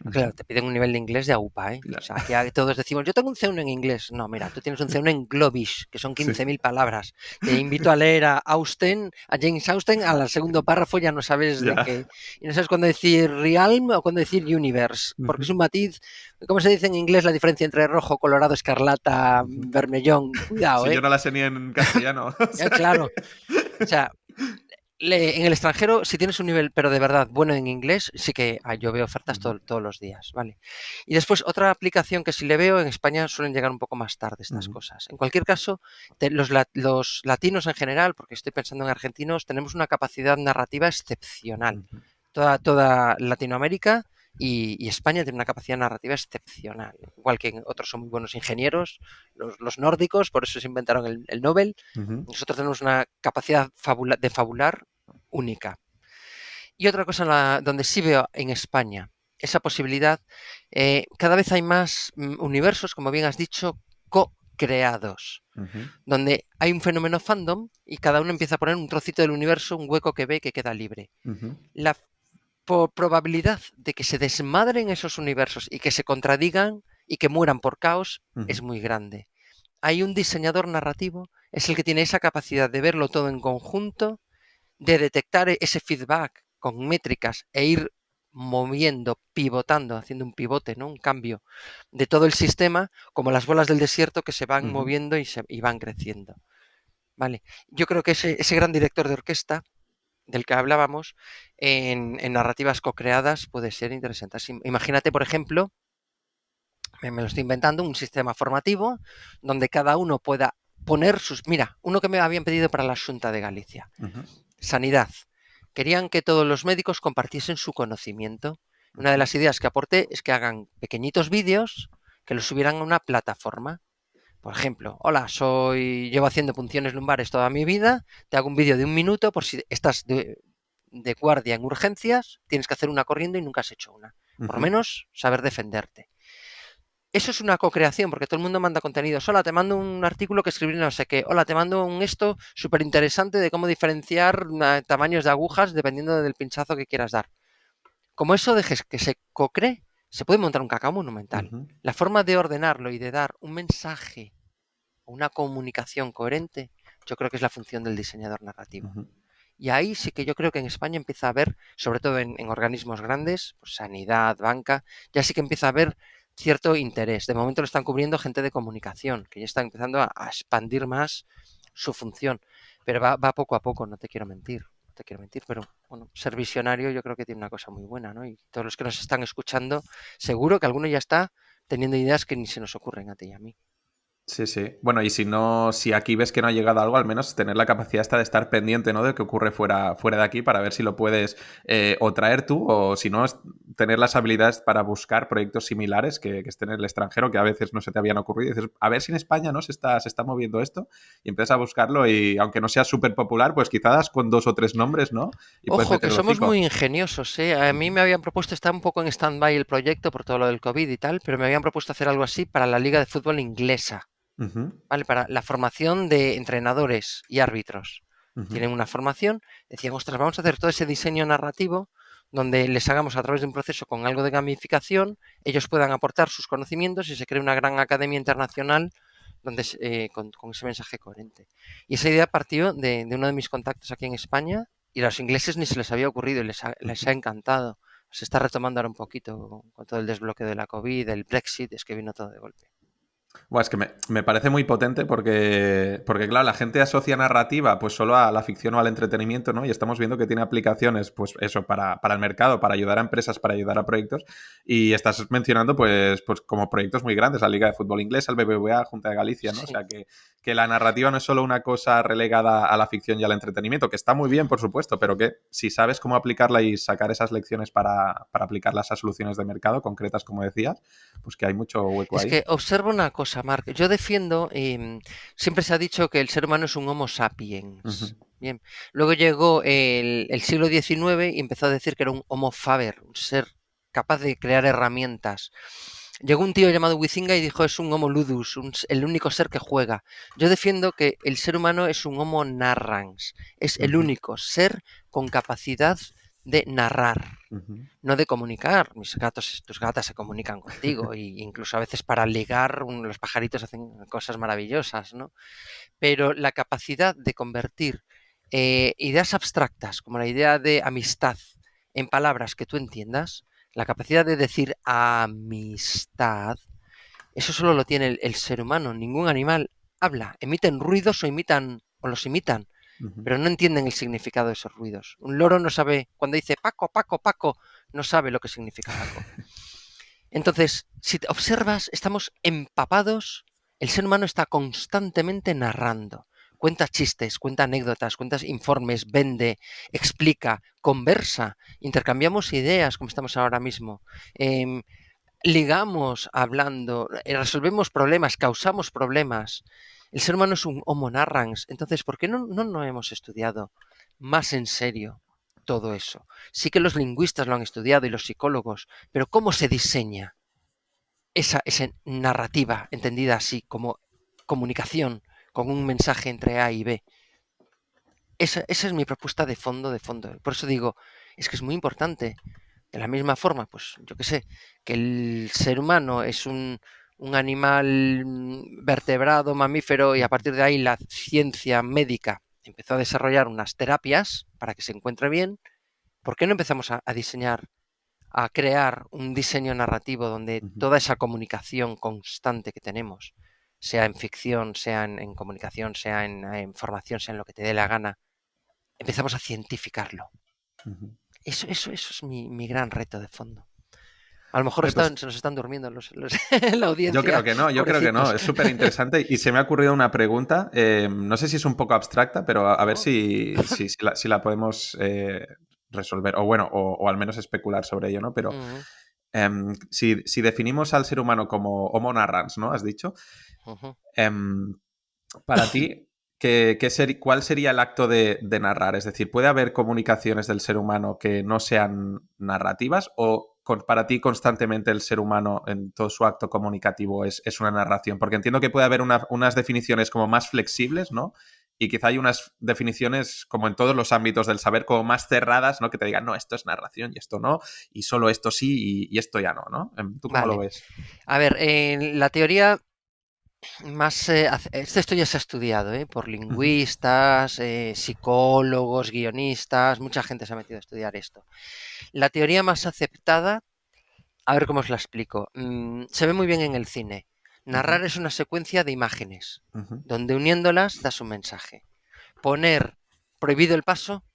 Ujú. Claro, te piden un nivel de inglés de AUPA, ¿eh? O Ya. sea, aquí todos decimos, yo tengo un C1 en inglés. No, mira, tú tienes un C1 en Globish, que son Sí. 15.000 palabras. Te invito a leer a Austen, a James Austen, al segundo párrafo ya no sabes de Ya. qué. Y no sabes cuándo decir realm o cuándo decir universe, porque es Ujú. un matiz, ¿cómo se dice en inglés la diferencia entre rojo, colorado, escarlata, Ujú. vermellón? Cuidado, Si yo ¿eh? no la sé ni en castellano. O Ya, sea claro. que... O sea, en el extranjero, si tienes un nivel, pero de verdad bueno en inglés, sí que yo veo ofertas Ujú, todos los días, ¿vale? Y después otra aplicación que si le veo en España suelen llegar un poco más tarde estas ujú, cosas. En cualquier caso, los latinos en general, porque estoy pensando en argentinos, tenemos una capacidad narrativa excepcional. ujú, Toda Latinoamérica y España tiene una capacidad narrativa excepcional. Igual que otros son muy buenos ingenieros, los nórdicos, por eso se inventaron el Nobel. ujú, Nosotros tenemos una capacidad de fabular única. Y otra cosa donde sí veo en España esa posibilidad, cada vez hay más universos, como bien has dicho, co-creados, ujú, donde hay un fenómeno fandom y cada uno empieza a poner un trocito del universo, un hueco que ve que queda libre. ujú, La probabilidad de que se desmadren esos universos y que se contradigan y que mueran por caos ujú, es muy grande. Hay un diseñador narrativo, es el que tiene esa capacidad de verlo todo en conjunto, de detectar ese feedback con métricas e ir moviendo, pivotando, haciendo un pivote, ¿no? Un cambio de todo el sistema, como las bolas del desierto que se van ujú. moviendo y van creciendo. ¿Vale? Yo creo que ese gran director de orquesta del que hablábamos en narrativas co-creadas puede ser interesante. Así, imagínate, por ejemplo, me lo estoy inventando, un sistema formativo donde cada uno pueda poner sus... Mira, uno que me habían pedido para la Xunta de Galicia. Ujú, Sanidad. Querían que todos los médicos compartiesen su conocimiento. Una de ujú, las ideas que aporté es que hagan pequeñitos vídeos que los subieran a una plataforma. Por ejemplo, hola, llevo haciendo punciones lumbares toda mi vida, te hago un vídeo de 1 minuto por si estás de guardia en urgencias, tienes que hacer una corriendo y nunca has hecho una. Por lo ujú, menos saber defenderte. Eso es una co-creación, porque todo el mundo manda contenidos. Hola, te mando un artículo que escribir no sé qué. Hola, te mando un esto súper interesante de cómo diferenciar tamaños de agujas dependiendo del pinchazo que quieras dar. Como eso dejes que se co-cree, se puede montar un cacao monumental. ujú, La forma de ordenarlo y de dar un mensaje o una comunicación coherente, yo creo que es la función del diseñador narrativo. ujú. Y ahí sí que yo creo que en España empieza a haber, sobre todo en organismos grandes, pues sanidad, banca, ya sí que empieza a haber cierto interés. De momento lo están cubriendo gente de comunicación, que ya está empezando a expandir más su función. Pero va poco a poco, no te quiero mentir. No te quiero mentir, pero bueno, ser visionario yo creo que tiene una cosa muy buena, ¿no? Y todos los que nos están escuchando, seguro que alguno ya está teniendo ideas que ni se nos ocurren a ti y a mí. Sí, sí. Bueno, y si no, si aquí ves que no ha llegado algo, al menos tener la capacidad esta de estar pendiente, ¿no? De qué ocurre fuera de aquí para ver si lo puedes o traer tú o si no, tener las habilidades para buscar proyectos similares que estén en el extranjero, que a veces no se te habían ocurrido. Y dices, a ver si en España, ¿no? Se está moviendo esto y empiezas a buscarlo y aunque no sea súper popular, pues quizás con 2 o 3 nombres, ¿no? Y puedes Ojo, meter que el somos muy hocico. ingeniosos, ¿eh? A mí Ujú, me habían propuesto, está un poco en stand-by el proyecto por todo lo del COVID y tal, pero me habían propuesto hacer algo así para la Liga de Fútbol Inglesa, ujú, ¿vale? Para la formación de entrenadores y árbitros. ujú, Tienen una formación, decían, ostras, vamos a hacer todo ese diseño narrativo donde les hagamos a través de un proceso con algo de gamificación, ellos puedan aportar sus conocimientos y se cree una gran academia internacional donde, con ese mensaje coherente. Y esa idea partió de uno de mis contactos aquí en España y a los ingleses ni se les había ocurrido y les ujú. ha encantado. Se está retomando ahora un poquito con todo el desbloque de la COVID, el Brexit, es que vino todo de golpe. Buah, es que me parece muy potente porque, claro, la gente asocia narrativa pues solo a la ficción o al entretenimiento, ¿no? Y estamos viendo que tiene aplicaciones, pues eso, para el mercado, para ayudar a empresas, para ayudar a proyectos. Y estás mencionando, pues como proyectos muy grandes, la Liga de Fútbol Inglés, el BBVA, Junta de Galicia, ¿no? O Sí, sea, que la narrativa no es solo una cosa relegada a la ficción y al entretenimiento, que está muy bien, por supuesto, pero que si sabes cómo aplicarla y sacar esas lecciones para aplicarlas a soluciones de mercado concretas, como decías, pues que hay mucho hueco es ahí. que observa una cosa, Marc. Yo defiendo, siempre se ha dicho que el ser humano es un Homo Ujú, sapiens. Bien. Luego llegó el siglo XIX y empezó a decir que era un Homo faber, un ser capaz de crear herramientas. Llegó un tío llamado Huizinga y dijo es un Homo ludus, el único ser que juega. Yo defiendo que el ser humano es un Homo narrans, es el ujú, único ser con capacidad de narrar, Ujú. no de comunicar. Mis gatos, tus gatas se comunican contigo, e incluso a veces para ligar los pajaritos hacen cosas maravillosas, ¿no? Pero la capacidad de convertir ideas abstractas, como la idea de amistad, en palabras que tú entiendas, la capacidad de decir amistad, eso solo lo tiene el ser humano. Ningún animal habla, emiten ruidos o los imitan, Ujú. pero no entienden el significado de esos ruidos. Un loro no sabe, cuando dice Paco, Paco, Paco, no sabe lo que significa Paco. Entonces, si te observas, estamos empapados, el ser humano está constantemente narrando. Cuenta chistes, cuenta anécdotas, cuenta informes, vende, explica, conversa, intercambiamos ideas como estamos ahora mismo, ligamos hablando, resolvemos problemas, causamos problemas. El ser humano es un homo narrans. Entonces, ¿por qué no hemos estudiado más en serio todo eso? Sí que los lingüistas lo han estudiado y los psicólogos, pero ¿cómo se diseña esa narrativa entendida así como comunicación con un mensaje entre A y B? Esa es mi propuesta de fondo, de fondo. Por eso digo, es que es muy importante. De la misma forma, pues yo qué sé, que el ser humano es un animal vertebrado, mamífero, y a Ujú. partir de ahí la ciencia médica empezó a desarrollar unas terapias para que se encuentre bien. ¿Por qué no empezamos a diseñar, a crear un diseño narrativo donde Ujú. toda esa comunicación constante que tenemos, sea en ficción, sea en comunicación, sea en formación, sea en lo que te dé la gana, empezamos a cientificarlo? Ujú. Eso es mi gran reto de fondo. A lo mejor Oye, pues se nos están durmiendo la yo creo audiencia, que no, yo creo que no. pobrecitos. Es súper interesante y se me ha ocurrido una pregunta. No sé si es un poco abstracta, pero a ver Oh. si la podemos resolver, o bueno, o al menos especular sobre ello, ¿no? Pero Ujú, si definimos al ser humano como Homo narrans, ¿no? Has dicho. ujú. em, para ti, ¿cuál sería el acto de narrar? Es decir, ¿puede haber comunicaciones del ser humano que no sean narrativas o para ti constantemente el ser humano en todo su acto comunicativo es una narración? Porque entiendo que puede haber unas definiciones como más flexibles, ¿no? Y quizá hay unas definiciones, como en todos los ámbitos del saber, como más cerradas, ¿no? Que te digan, no, esto es narración y esto no, y solo esto sí y esto ya no, ¿no? ¿Tú cómo lo Vale. ves? A ver, en la teoría más... esto ya se ha estudiado, por Ujú. lingüistas, psicólogos, guionistas, mucha gente se ha metido a estudiar esto. La teoría más aceptada, a ver cómo os la explico, se ve muy bien en el cine. Ujú. Narrar es una secuencia de imágenes, Ujú. donde uniéndolas das un mensaje. Poner prohibido el paso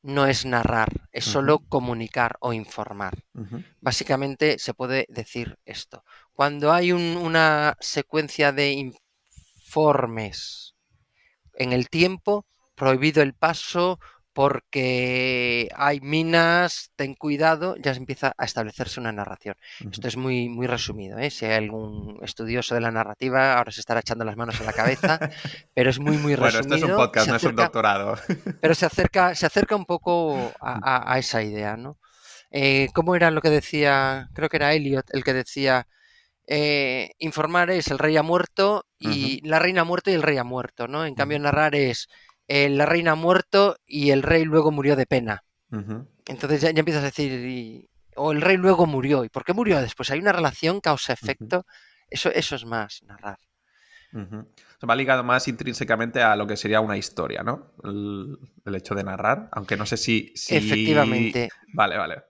no es narrar, es Ujú. solo comunicar o informar. Ujú. Básicamente se puede decir esto. Cuando hay una secuencia de informes en el tiempo, prohibido el paso porque hay minas, ten cuidado, ya se empieza a establecerse una narración. Ujú. Esto es muy, muy resumido, ¿eh? Si hay algún estudioso de la narrativa, ahora se estará echando las manos a la cabeza, pero es muy, muy Bueno, esto es un resumido, podcast, no es un doctorado. pero se acerca un poco a esa idea, ¿no? ¿Cómo era lo que decía? Creo que era Eliot el que decía, informar es el rey ha muerto Ujú. y la reina ha muerto y el rey ha muerto, ¿no? En cambio, Ujú. narrar es la reina ha muerto y el rey luego murió de pena. Ujú. Entonces ya empiezas a decir, o el rey luego murió. ¿Y por qué murió después? Hay una relación Ujú. causa-efecto. Eso es más narrar. Ujú. O sea, va ligado más intrínsecamente a lo que sería una historia, ¿no? El hecho de narrar, aunque no sé si... Efectivamente. Vale, vale.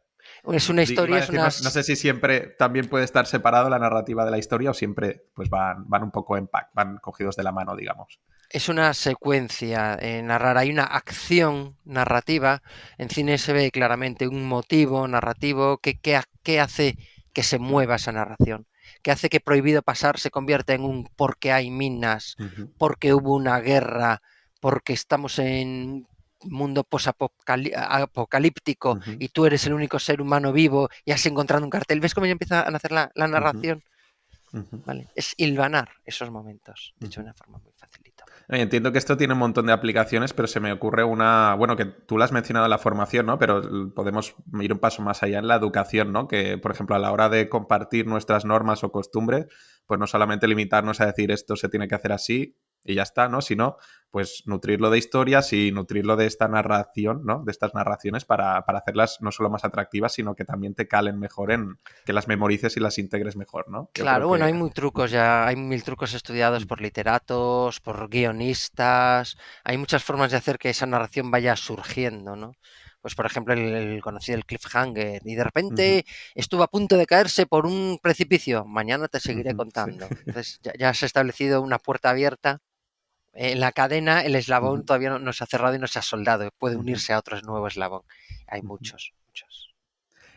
Es una Iba historia, a es decir, no, no sé si siempre también puede estar separado la narrativa de la historia o siempre pues van un poco en pack, van cogidos de la mano, digamos. Es una secuencia narrar, hay una acción narrativa. En cine se ve claramente un motivo narrativo que hace que se mueva esa narración, que hace que Prohibido Pasar se convierta en un porque hay minas, Ujú. porque hubo una guerra, porque estamos en un mundo posapocalíptico Ujú. y tú eres el único ser humano vivo y has encontrado un cartel. ¿Ves cómo ya empieza a nacer la Ujú. narración? Ujú. ¿Vale? Es hilvanar esos momentos, dicho de Ujú. una forma muy facilita. Oye, entiendo que esto tiene un montón de aplicaciones, pero se me ocurre una, bueno, que tú la has mencionado en la formación, ¿no? Pero podemos ir un paso más allá en la educación, ¿no? Que, por ejemplo, a la hora de compartir nuestras normas o costumbres, pues no solamente limitarnos a decir esto se tiene que hacer así, y ya está, ¿no? Si no, pues nutrirlo de historias y nutrirlo de esta narración, ¿no? De estas narraciones para hacerlas no solo más atractivas, sino que también te calen mejor que las memorices y las integres mejor, ¿no? Yo creo Claro, bueno, que... hay muy trucos ya, hay mil trucos estudiados por literatos, por guionistas, hay muchas formas de hacer que esa narración vaya surgiendo, ¿no? Pues por ejemplo el conocido el cliffhanger, y de Ujú, repente estuvo a punto de caerse por un precipicio, mañana te seguiré ujú, sí. contando. Entonces ya se ha establecido una puerta abierta en la cadena, el eslabón Ujú, todavía no se ha cerrado y no se ha soldado, puede ujú, unirse a otro nuevo eslabón. Hay ujú. muchos, muchos.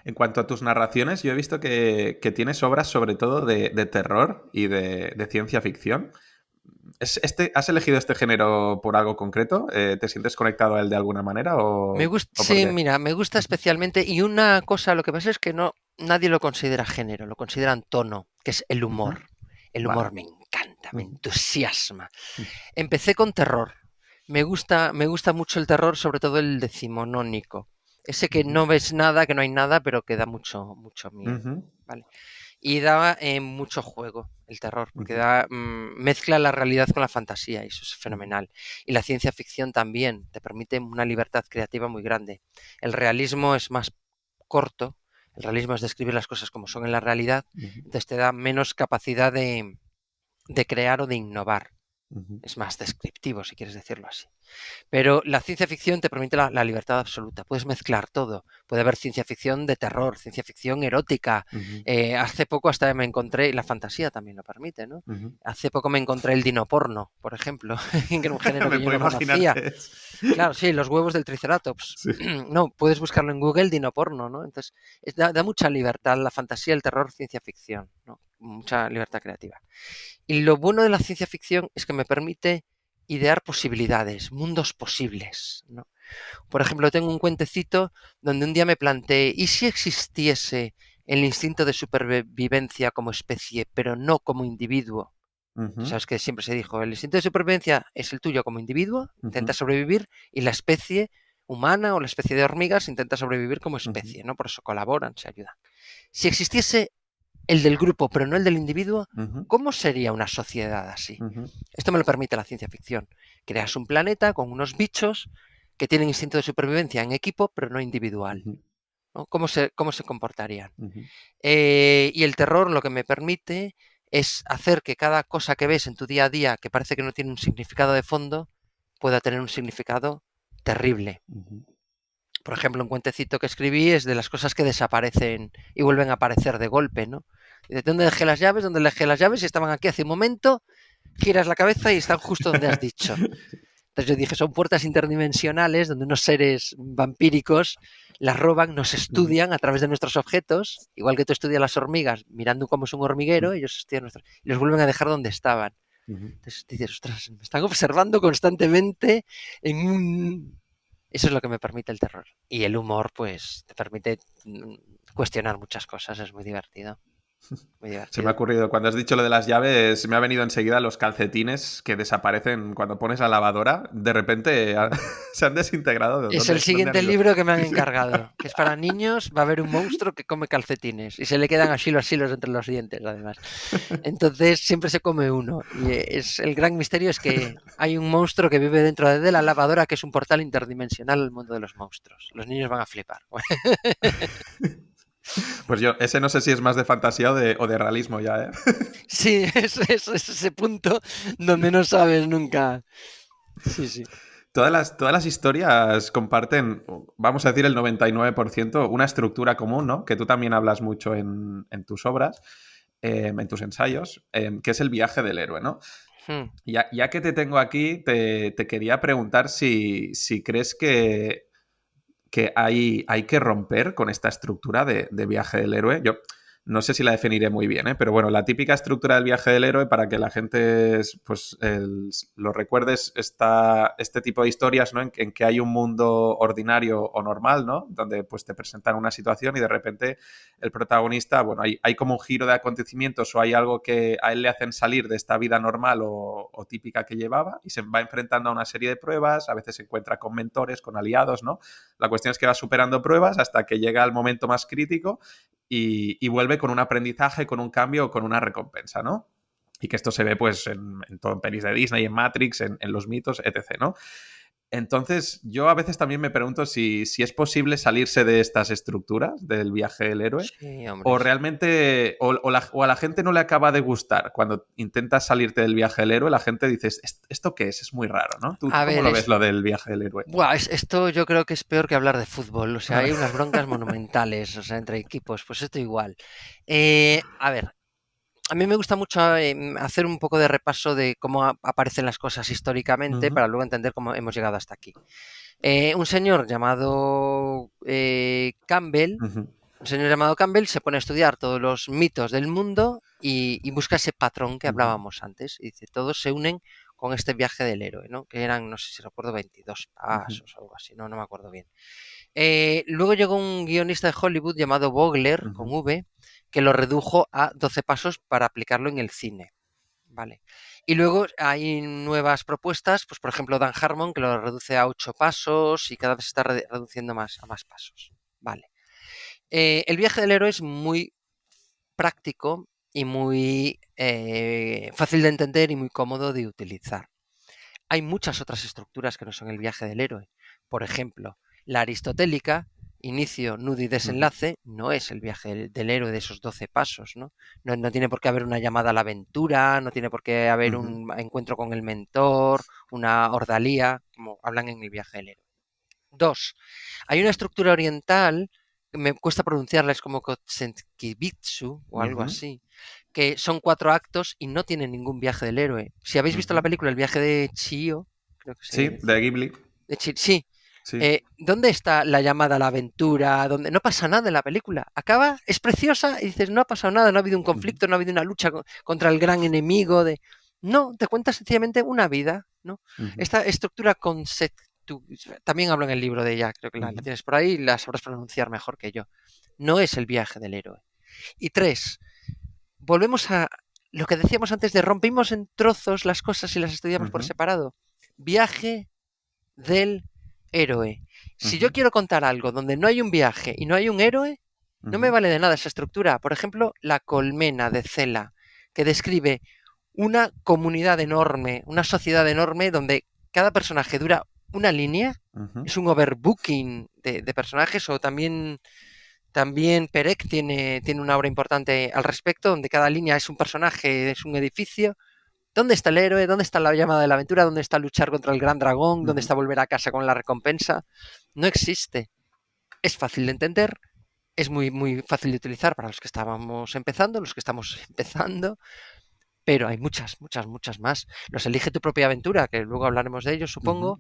En cuanto a tus narraciones, yo he visto que tienes obras sobre todo de terror y de ciencia ficción. ¿Has elegido este género por algo concreto? ¿Te sientes conectado a él de alguna manera Me gusta, o por sí, qué? mira, me gusta Ujú. especialmente, y una cosa, lo que pasa es que no, nadie lo considera género, lo consideran tono, que es el Ujú. humor. El humor Vale. me encanta, me Ujú. entusiasma. Ujú. Empecé con terror. Me gusta mucho el terror, sobre todo el decimonónico. Ese que Ujú. no ves nada, que no hay nada, pero que da mucho, mucho miedo. Ujú. ¿Vale? Y da mucho juego el terror, porque Ujú. mezcla la realidad con la fantasía, y eso es Ujú. fenomenal. Y la ciencia ficción también te permite una libertad creativa muy grande. El realismo es más corto, el realismo es describir las cosas como son en la realidad, Ujú. entonces te da menos capacidad de crear o de innovar. Ujú. Es más descriptivo, si quieres decirlo así. Pero la ciencia ficción te permite la libertad absoluta. Puedes mezclar todo. Puede haber ciencia ficción de terror, ciencia ficción erótica. Ujú. Hace poco hasta me encontré, y la fantasía también lo permite, ¿no? Ujú. Hace poco me encontré el dinoporno, por ejemplo, que era un género Me que yo puedo no imaginar conocía. qué es. Claro, sí, los huevos del Triceratops. Sí. No, puedes buscarlo en Google, dinoporno, ¿no? Entonces, da mucha libertad la fantasía, el terror, ciencia ficción, ¿no? Mucha libertad creativa. Y lo bueno de la ciencia ficción es que me permite idear posibilidades, mundos posibles, ¿no? Por ejemplo, tengo un cuentecito donde un día me planteé, ¿y si existiese el instinto de supervivencia como especie, pero no como individuo? Tú Ujú. sabes que siempre se dijo, el instinto de supervivencia es el tuyo como individuo, intenta Ujú. sobrevivir, y la especie humana o la especie de hormigas intenta sobrevivir como Ujú. especie, ¿no? Por eso colaboran, se ayudan. Si existiese el del grupo, pero no el del individuo, Ujú. ¿cómo sería una sociedad así? Ujú. Esto me lo permite la ciencia ficción. Creas un planeta con unos bichos que tienen instinto de supervivencia en equipo, pero no individual, Ujú. ¿no? ¿Cómo se comportarían? Ujú. Y el terror lo que me permite es hacer que cada cosa que ves en tu día a día, que parece que no tiene un significado de fondo, pueda tener un significado terrible. Ujú. Por ejemplo, un cuentecito que escribí es de las cosas que desaparecen y vuelven a aparecer de golpe, ¿no? ¿De dónde dejé las llaves? ¿Dónde dejé las llaves? Y estaban aquí hace un momento, giras la cabeza y están justo donde has dicho. Entonces yo dije, son puertas interdimensionales donde unos seres vampíricos las roban, nos Ujú. estudian a través de nuestros objetos, igual que tú estudias las hormigas mirando cómo es un hormiguero, Ujú. ellos estudian nuestros, y los vuelven a dejar donde estaban. Ujú. Entonces dices, ostras, me están observando constantemente en un... Eso es lo que me permite el terror. Y el humor, pues, te permite cuestionar muchas cosas, es muy divertido, muy Se me ha divertido. ocurrido, cuando has dicho lo de las llaves, me ha venido enseguida los calcetines que desaparecen cuando pones la lavadora. De repente se han desintegrado. Es el Dónde han siguiente ido? libro que me han Sí, sí. encargado, que es para niños, va a haber un monstruo que come calcetines y se le quedan así los hilos entre los dientes, además. Entonces siempre se come uno y el gran misterio es que hay un monstruo que vive dentro de la lavadora que es un portal interdimensional al mundo de los monstruos. Los niños van a flipar. Pues yo, ese no sé si es más de fantasía o de realismo ya, ¿eh? Sí, es ese punto donde no sabes nunca. Sí, sí. Todas las historias comparten, vamos a decir el 99%, una estructura común, ¿no? Que tú también hablas mucho en tus obras, en tus ensayos, que es el viaje del héroe, ¿no? Hmm. Ya que te tengo aquí, te quería preguntar si crees que hay que romper con esta estructura de viaje del héroe. Yo no sé si la definiré muy bien, ¿eh? Pero bueno, la típica estructura del viaje del héroe, para que la gente pues, lo recuerdes, está este tipo de historias, ¿no? En que hay un mundo ordinario o normal, ¿no? Donde pues, te presentan una situación y de repente el protagonista, bueno, hay como un giro de acontecimientos o hay algo que a él le hacen salir de esta vida normal o típica que llevaba y se va enfrentando a una serie de pruebas, a veces se encuentra con mentores, con aliados, ¿no? La cuestión es que va superando pruebas hasta que llega al momento más crítico y vuelve con un aprendizaje, con un cambio, con una recompensa, ¿no? Y que esto se ve pues en todo, en pelis de Disney, en Matrix, en los mitos, etc., ¿no? Entonces, yo a veces también me pregunto si es posible salirse de estas estructuras del viaje del héroe Sí, hombre, o sí. realmente, o a la gente no le acaba de gustar. Cuando intentas salirte del viaje del héroe, la gente dice, ¿esto qué es? Es muy raro, ¿no? ¿Tú A cómo ver, lo ves lo del viaje del héroe? buah, esto yo creo que es peor que hablar de fútbol. O sea, hay unas broncas monumentales, o sea, entre equipos. Pues esto igual. A ver, a mí me gusta mucho hacer un poco de repaso de cómo aparecen las cosas históricamente Ujú, para luego entender cómo hemos llegado hasta aquí. Un señor llamado Campbell, ujú, un señor llamado Campbell se pone a estudiar todos los mitos del mundo y busca ese patrón que ujú, hablábamos antes. Y dice, todos se unen con este viaje del héroe, ¿no? Que eran, no sé si recuerdo, 22 ujú, pasos o algo así, no me acuerdo bien. Luego llegó un guionista de Hollywood llamado Vogler, con ujú, V, que lo redujo a 12 pasos para aplicarlo en el cine. Vale. Y luego hay nuevas propuestas, pues por ejemplo Dan Harmon, que lo reduce a 8 pasos y cada vez está reduciendo más a más pasos. Vale. El viaje del héroe es muy práctico y muy fácil de entender y muy cómodo de utilizar. Hay muchas otras estructuras que no son el viaje del héroe. Por ejemplo, la aristotélica, inicio, nudo y ujú, desenlace, no es el viaje del héroe de esos 12 pasos, ¿no? No tiene por qué haber una llamada a la aventura, no tiene por qué haber ujú, un encuentro con el mentor, una ordalía, como hablan en el viaje del héroe. Dos, hay una estructura oriental, que me cuesta pronunciarla, es como Kotsenkibitsu o algo ujú. así, que son 4 actos y no tienen ningún viaje del héroe. Si habéis visto la Ujú. película El viaje de Chihiro, creo que se Sí, dice, de Ghibli. sí, Sí. ¿dónde está la llamada a la aventura? ¿Dónde? No pasa nada en la película. Acaba, es preciosa y dices, no ha pasado nada, no ha habido un Ujú, conflicto, no ha habido una lucha contra el gran enemigo de... No, te cuenta sencillamente una vida, ¿no? ujú, Esta estructura también hablo en el libro de ella, creo que la ujú, tienes por ahí y la sabrás pronunciar mejor que yo. No es el viaje del héroe. Y tres, volvemos a lo que decíamos antes de rompimos en trozos las cosas y las estudiamos por ujú, separado. Viaje del héroe. Si yo ujú, quiero contar algo donde no hay un viaje y no hay un héroe, no me ujú, vale de nada esa estructura. Por ejemplo, la colmena de Cela, que describe una comunidad enorme, una sociedad enorme donde cada personaje dura una línea. ujú, Es un overbooking de personajes o también Perec tiene una obra importante al respecto, donde cada línea es un personaje, es un edificio. ¿Dónde está el héroe? ¿Dónde está la llamada de la aventura? ¿Dónde está luchar contra el gran dragón? ¿Dónde ujú, está volver a casa con la recompensa? No existe. Es fácil de entender, es muy, muy fácil de utilizar para los que estábamos empezando, los que estamos empezando, pero hay muchas, muchas, muchas más. Los Elige tu propia aventura, que luego hablaremos de ellos, ujú, supongo,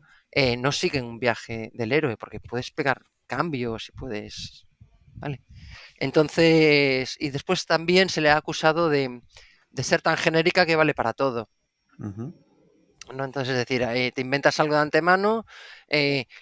no siguen un viaje del héroe, porque puedes pegar cambios y puedes... ¿Vale? Entonces, y después también se le ha acusado de ser tan genérica que vale para todo. ujú, ¿No? Entonces, es decir, te inventas algo de antemano.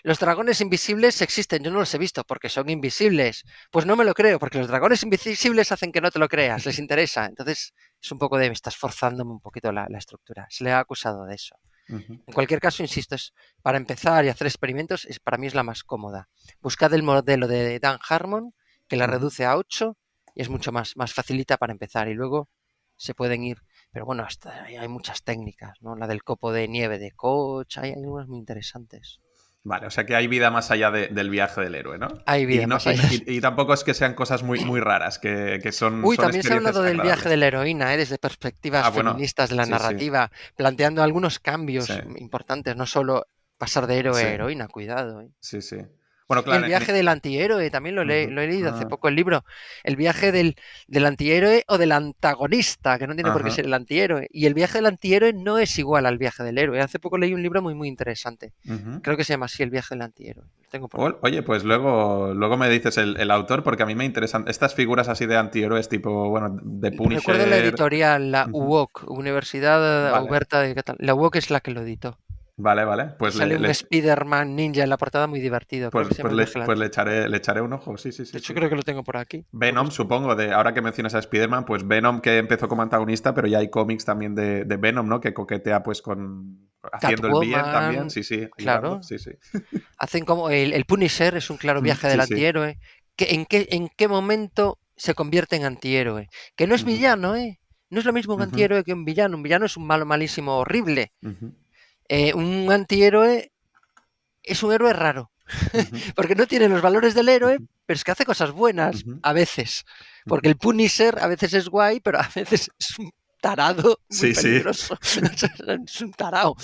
Los dragones invisibles existen, yo no los he visto porque son invisibles. Pues no me lo creo, porque los dragones invisibles hacen que no te lo creas, les interesa. Entonces, es un poco de, me estás forzándome un poquito la estructura. Se le ha acusado de eso. ujú, En cualquier caso, insisto, es para empezar y hacer experimentos, para mí es la más cómoda. Buscad el modelo de Dan Harmon, que la ujú. reduce a 8 y es mucho más facilita para empezar. Y luego se pueden ir, pero bueno, hasta hay muchas técnicas, ¿no? La del copo de nieve de Koch, hay algunas muy interesantes. Vale, o sea que hay vida más allá del viaje del héroe, ¿no? Hay Y, vida no, más y, allá. y tampoco es que sean cosas muy, muy raras, que son, Uy, son también se ha experiencias hablado del viaje de agradables. la heroína, desde Ah, perspectivas bueno, feministas de la sí, sí, narrativa, planteando algunos sí, cambios importantes, no solo pasar de héroe sí, a heroína, cuidado. sí, sí. Bueno, El claro, viaje del antihéroe, también ujú, lo he leído hace ah, poco el libro. El viaje del antihéroe o del antagonista, que no tiene por qué ajá, ser el antihéroe. Y el viaje del antihéroe no es igual al viaje del héroe. Hace poco leí un libro muy, muy interesante. ujú. Creo que se llama así, El viaje del antihéroe. Lo tengo por aquí. Oye, pues luego me dices el autor, porque a mí me interesan estas figuras así de antihéroes tipo, bueno, de Recuerdo la Punisher. editorial, la Ujú. UOC, Universidad Vale, Oberta de Cataluña. La UOC es la que lo editó. vale, vale. Y Pues sale un Spider-Man ninja en la portada muy divertido. Creo pues, que se llama pues El le, viaje del pues le antihéroe. echaré, le echaré un ojo. Sí, sí, De sí, hecho, sí. creo que lo tengo por aquí. Lo Venom, busco. supongo, ahora que mencionas a Spider-Man, pues Venom que empezó como antagonista, pero ya hay cómics también de Venom, ¿no? Que coquetea pues con haciendo el bien también, Catwoman, sí, sí, ayudando, claro. sí, sí. Hacen como el Punisher es un claro viaje del Sí, sí. antihéroe. ¿En qué momento se convierte en antihéroe? Que no es Ujú, villano, ¿eh? No es lo mismo un Ujú, antihéroe que un villano. Un villano es un malo malísimo horrible. ujú, Un antihéroe es un héroe raro, ujú, porque no tiene los valores del héroe, ujú, pero es que hace cosas buenas ujú, a veces. Porque ujú. el Punisher a veces es guay, pero a veces es un tarado muy Sí, sí. peligroso. Es un tarao.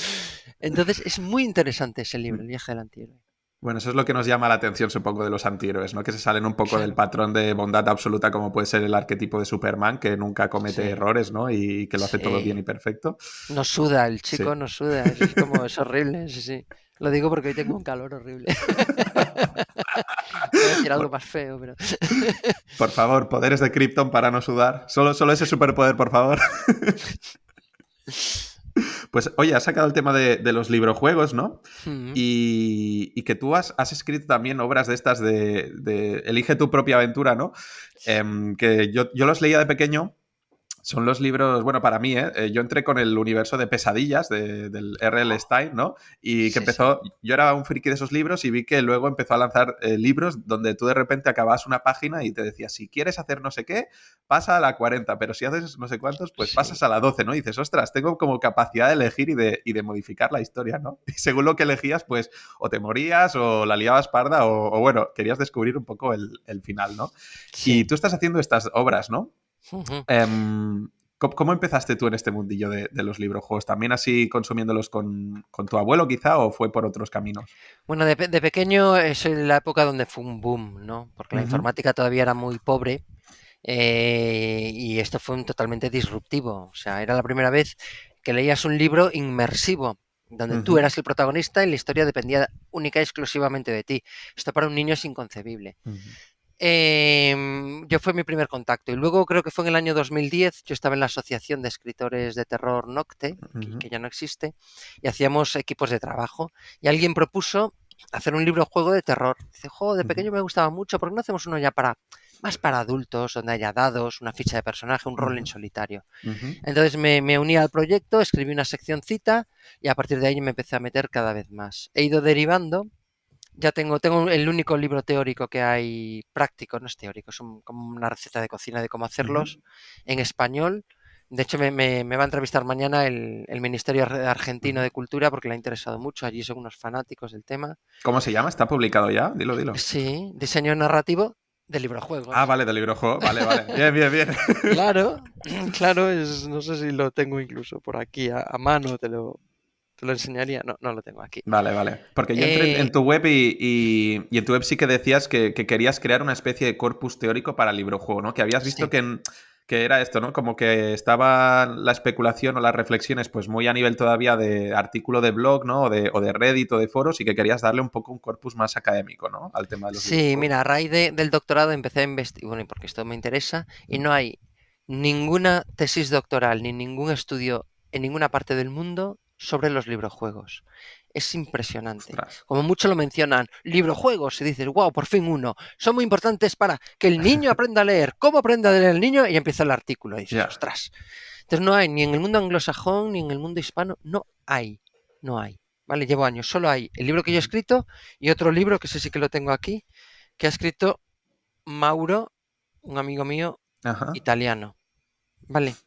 Entonces es muy interesante ese libro, El viaje del antihéroe. Bueno, eso es lo que nos llama la atención, supongo, de los antihéroes, ¿no? Que se salen un poco del Claro, patrón de bondad absoluta, como puede ser el arquetipo de Superman, que nunca comete sí, errores, ¿no? Y que lo hace todo bien y sí. perfecto. No suda, el Sí. chico no suda, eso es como, es horrible, sí, sí. Lo digo porque hoy tengo un calor horrible. Iba a decir algo Por, más feo, pero... por favor, poderes de Krypton para no sudar. Solo ese superpoder, por favor. Pues, oye, has sacado el tema de los librojuegos, ¿no? Mm, Y que tú has escrito también obras de estas de Elige tu propia aventura, ¿no? Que yo los leía de pequeño. Son los libros, bueno, para mí, ¿eh? Yo entré con el universo de Pesadillas del R.L. oh, Stein, ¿no? Y que sí, sí. empezó, yo era un friki de esos libros y vi que luego empezó a lanzar libros donde tú de repente acababas una página y te decía, si quieres hacer no sé qué, pasa a la 40, pero si haces no sé cuántos, pues Sí, pasas a la 12, ¿no? Y dices, ostras, tengo como capacidad de elegir y de modificar la historia, ¿no? Y según lo que elegías, pues o te morías o la liabas parda o bueno, querías descubrir un poco el final, ¿no? Y sí. tú estás haciendo estas obras, ¿no? Ujú. Em, ¿Cómo empezaste tú en este mundillo de los librojuegos? ¿También así consumiéndolos con tu abuelo quizá o fue por otros caminos? Bueno, de pequeño es la época donde fue un boom, ¿no? Porque la Ujú, informática todavía era muy pobre y esto fue un totalmente disruptivo. O sea, era la primera vez que leías un libro inmersivo, donde tú ujú, eras el protagonista y la historia dependía única y exclusivamente de ti. Esto para un niño es inconcebible. ujú, Yo fue mi primer contacto y luego creo que fue en el año 2010, yo estaba en la Asociación de Escritores de Terror Nocte, ujú, que ya no existe, y hacíamos equipos de trabajo y alguien propuso hacer un libro juego de terror. Dice, jo, de ujú, pequeño me gustaba mucho, ¿por qué no hacemos uno ya para más para adultos, donde haya dados, una ficha de personaje, un rol en ujú, solitario? ujú, Entonces me uní al proyecto, escribí una seccioncita y a partir de ahí me empecé a meter cada vez más. He ido derivando, ya tengo el único libro teórico que hay práctico, no es teórico, es como una receta de cocina de cómo ujú. hacerlos en español. De hecho, me va a entrevistar mañana el Ministerio Argentino Ujú. de Cultura porque le ha interesado mucho. Allí son unos fanáticos del tema. ¿Cómo se llama? ¿Está publicado ya? Dilo, dilo. Sí, diseño narrativo de Ah, librojuegos. vale, del librojuego. Vale, vale. Bien, bien, bien. Claro, claro, no sé si lo tengo incluso por aquí a mano, te lo enseñaría. No, no lo tengo aquí. Vale, vale. Porque yo entré en Eh, tu web y en tu web sí que decías que querías crear una especie de corpus teórico para el librojuego, ¿no? Que habías visto sí. que era esto, ¿no? Como que estaba la especulación o las reflexiones pues muy a nivel todavía de artículo de blog, ¿no? O de Reddit o de foros y que querías darle un poco un corpus más académico, ¿no? Al tema de los Sí, videojuegos. mira, a raíz del doctorado empecé a investigar, bueno, porque esto me interesa, y Ujú. no hay ninguna tesis doctoral ni ningún estudio en ninguna parte del mundo sobre los librojuegos. Es impresionante. Ostras. Como mucho lo mencionan, librojuegos, y dices, wow, por fin uno. Son muy importantes para que el niño aprenda a leer. ¿Cómo aprende a leer el niño? Y empieza el artículo, y dices, Ya. ostras. Entonces no hay, ni en el mundo anglosajón, ni en el mundo hispano, no hay, no hay. Vale, llevo años, solo hay el libro que yo he Ujú. escrito y otro libro, que ese sí que lo tengo aquí, que ha escrito Mauro, un amigo mío Ajá. italiano. Vale.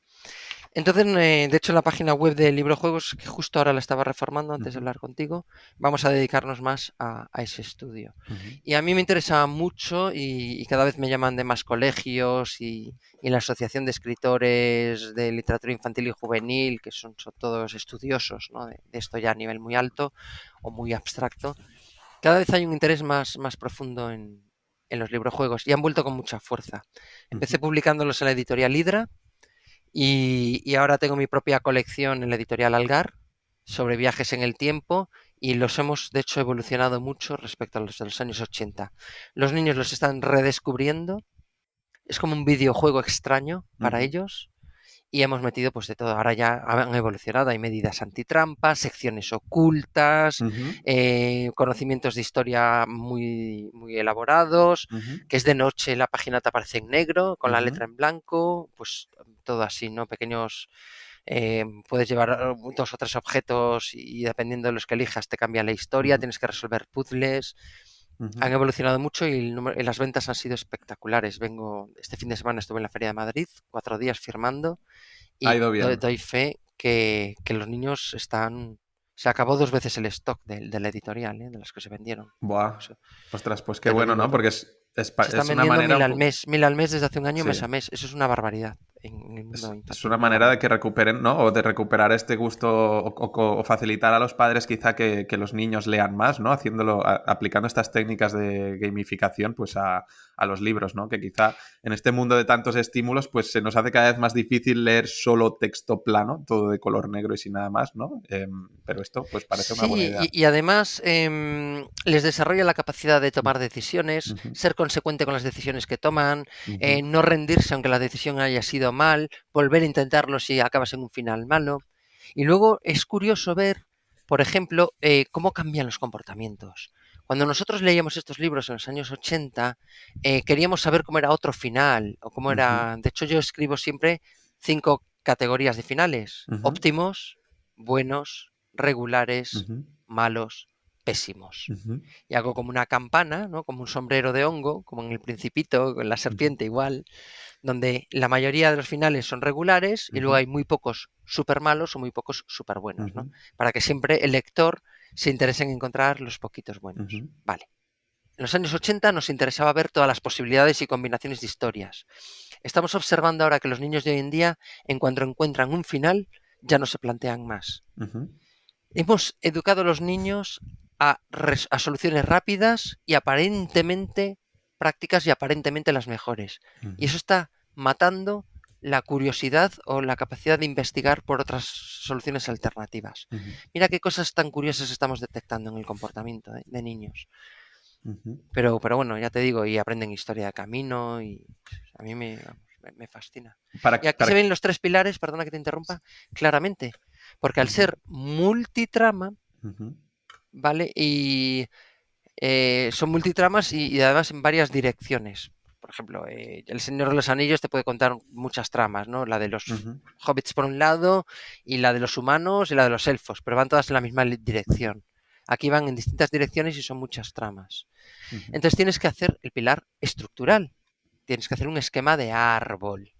Entonces, de hecho, en la página web de Librojuegos, que justo ahora la estaba reformando antes de Ujú, hablar contigo, vamos a dedicarnos más a ese estudio. ujú, Y a mí me interesa mucho y cada vez me llaman de más colegios y la Asociación de Escritores de Literatura Infantil y Juvenil, que son todos estudiosos, ¿no? De esto ya a nivel muy alto o muy abstracto. Cada vez hay un interés más profundo en los librojuegos y han vuelto con mucha fuerza. Empecé ujú. publicándolos en la editorial Hydra y ahora tengo mi propia colección en la editorial Algar sobre viajes en el tiempo y los hemos de hecho evolucionado mucho respecto a los de los años 80. Los niños los están redescubriendo, es como un videojuego extraño para Ujú, ellos y hemos metido pues de todo. Ahora ya han evolucionado, hay medidas antitrampas, secciones ocultas, ujú, conocimientos de historia muy elaborados, ujú, que es de noche la página te aparece en negro, con la ujú, letra en blanco, pues todo así, ¿no? Pequeños, puedes llevar dos o tres objetos y dependiendo de los que elijas te cambia la historia, ujú, tienes que resolver puzzles. ujú, Han evolucionado mucho y las ventas han sido espectaculares. Este fin de semana estuve en la Feria de Madrid, 4 días firmando Ha y ido doy, bien. doy fe que los niños están... Se acabó 2 veces el stock de la editorial, de las que se vendieron. Buah. Eso Ostras, pues qué te lo bueno, digo ¿no? Porque todo. Se están es una vendiendo manera mil un al poco... mes, 1000 al mes desde hace un año, Sí. mes a mes. Eso es una barbaridad en el mundo Es infantil, una una manera de que barbaridad. recuperen, ¿no? O de recuperar este gusto o facilitar a los padres quizá que los niños lean más, ¿no? Haciéndolo, aplicando estas técnicas de gamificación pues a los libros, ¿no? Que quizá en este mundo de tantos estímulos pues se nos hace cada vez más difícil leer solo texto plano, todo de color negro y sin nada más, ¿no? Pero esto pues parece una buena Sí, idea. y además les desarrolla la capacidad de Mm, tomar decisiones, ujú, ser consecuente con las decisiones que toman, ujú, no rendirse aunque la decisión haya sido mal, volver a intentarlo si acabas en un final malo. Y luego es curioso ver, por ejemplo, cómo cambian los comportamientos. Cuando nosotros leíamos estos libros en los años 80, queríamos saber cómo era otro final, o cómo ujú, era... De hecho, yo escribo siempre 5 categorías de finales: ujú, óptimos, buenos, regulares, ujú, malos, pésimos. ujú, Y hago como una campana, ¿no? Como un sombrero de hongo, como en El Principito, con la ujú, serpiente igual, donde la mayoría de los finales son regulares y luego ujú, hay muy pocos súper malos o muy pocos súper buenos, ¿no? ujú, Para que siempre el lector se interese en encontrar los poquitos buenos. ujú, Vale. En los años 80 nos interesaba ver todas las posibilidades y combinaciones de historias. Estamos observando ahora que los niños de hoy en día, en cuanto encuentran un final, ya no se plantean más. ujú, Hemos educado a los niños a soluciones rápidas y aparentemente prácticas y aparentemente las mejores. Y ujú, eso está matando la curiosidad o la capacidad de investigar por otras soluciones alternativas. ujú, Mira qué cosas tan curiosas estamos detectando en el comportamiento de niños. ujú. Pero bueno, ya te digo, y aprenden historia de camino y a mí vamos, me fascina. Para, Y aquí para... se ven los 3 pilares, perdona que te interrumpa, claramente, porque al Ujú, ser multitrama, ujú, ¿vale? Y son multitramas y además en varias direcciones. Por ejemplo, El Señor de los Anillos te puede contar muchas tramas, ¿no? La de los ujú, hobbits por un lado y la de los humanos y la de los elfos, pero van todas en la misma dirección. Aquí van en distintas direcciones y son muchas tramas. ujú, Entonces tienes que hacer el pilar estructural, tienes que hacer un esquema de árbol.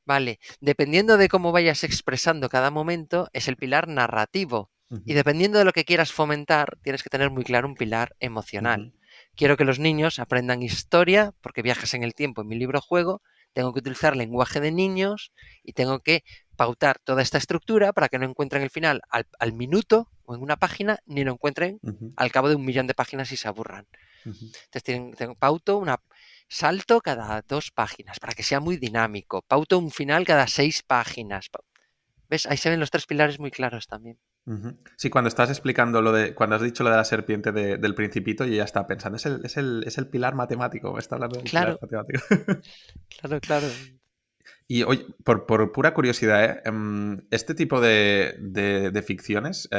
Vale, dependiendo de cómo vayas expresando cada momento, es el pilar narrativo. Y ujú, dependiendo de lo que quieras fomentar, tienes que tener muy claro un pilar ujú, emocional. Quiero que los niños aprendan historia, porque viajas en el tiempo en mi libro juego, tengo que utilizar lenguaje de niños y tengo que pautar toda esta estructura para que no encuentren el final al minuto o en una página, ni lo encuentren ujú, al cabo de 1 millón de páginas y se aburran. ujú, Entonces tengo pauto una salto cada 2 páginas para que sea muy dinámico. Pauto un final cada 6 páginas. ¿Ves? Ahí se ven los 3 pilares muy claros también. ujú. Sí, cuando estás explicando lo de, cuando has dicho lo de la serpiente del Principito, yo ya estaba pensando, es el pilar matemático, me está hablando del pilar Claro, matemático. claro, claro. Y oye, por pura curiosidad, ¿eh? Este tipo de ficciones,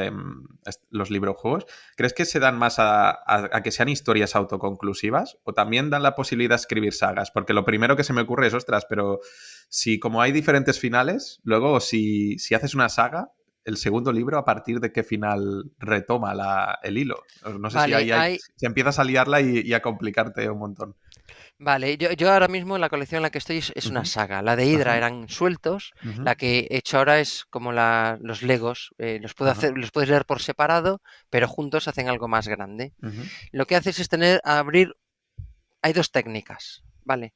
los librojuegos, ¿crees que se dan más a que sean historias autoconclusivas o también dan la posibilidad de escribir sagas? Porque lo primero que se me ocurre es, ostras, pero si como hay diferentes finales, luego si haces una saga, el segundo libro, ¿a partir de qué final retoma el hilo? No sé si Vale, ahí hay, si empiezas a liarla y a complicarte un montón. vale. Yo ahora mismo la colección en la que estoy es una Ujú, saga. La de Hydra ajá, eran sueltos. ujú, La que he hecho ahora es como los Legos. ajá, Los puedes leer por separado, pero juntos hacen algo más grande. ujú, Lo que haces es abrir. Hay dos técnicas, ¿vale?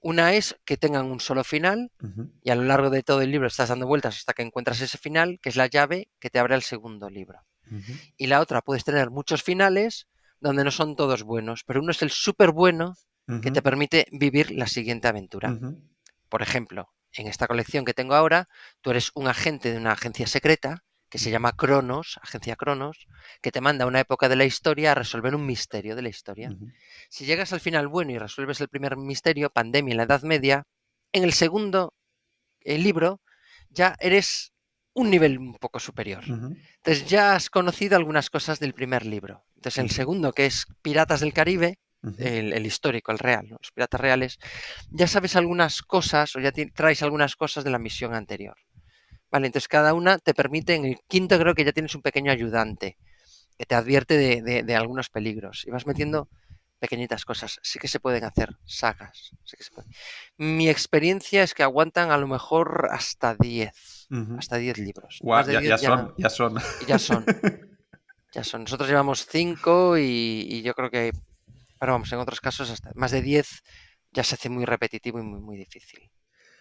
Una es que tengan un solo final ujú, y a lo largo de todo el libro estás dando vueltas hasta que encuentras ese final, que es la llave que te abre el segundo libro. ujú, Y la otra, puedes tener muchos finales donde no son todos buenos, pero uno es el súper bueno que te ujú. permite vivir la siguiente aventura. Ujú, Por ejemplo, en esta colección que tengo ahora, tú eres un agente de una agencia secreta que se ujú, llama Cronos, Agencia Cronos, que te manda a una época de la historia a resolver un misterio de la historia. ujú, Si llegas al final bueno y resuelves el primer misterio, pandemia en la Edad Media, en el segundo libro ya eres un nivel un poco superior. ujú, Entonces ya has conocido algunas cosas del primer libro. Entonces el ujú, segundo, que es Piratas del Caribe, ujú, el histórico, el real, ¿no? Los piratas reales, ya sabes algunas cosas o ya traes algunas cosas de la misión anterior. Vale, entonces cada una te permite, en el quinto creo que ya tienes un pequeño ayudante que te advierte de algunos peligros y vas metiendo pequeñitas cosas. Sí que se pueden hacer sagas. Sí que se puede. Mi experiencia es que aguantan a lo mejor hasta 10. Ujú. Hasta 10 libros. Más Guau, de ya, 10 ya ya, son, ya son. y ya son. Ya son. Nosotros llevamos 5 y yo creo que, pero vamos, en otros casos hasta más de 10 ya se hace muy repetitivo y muy, muy difícil.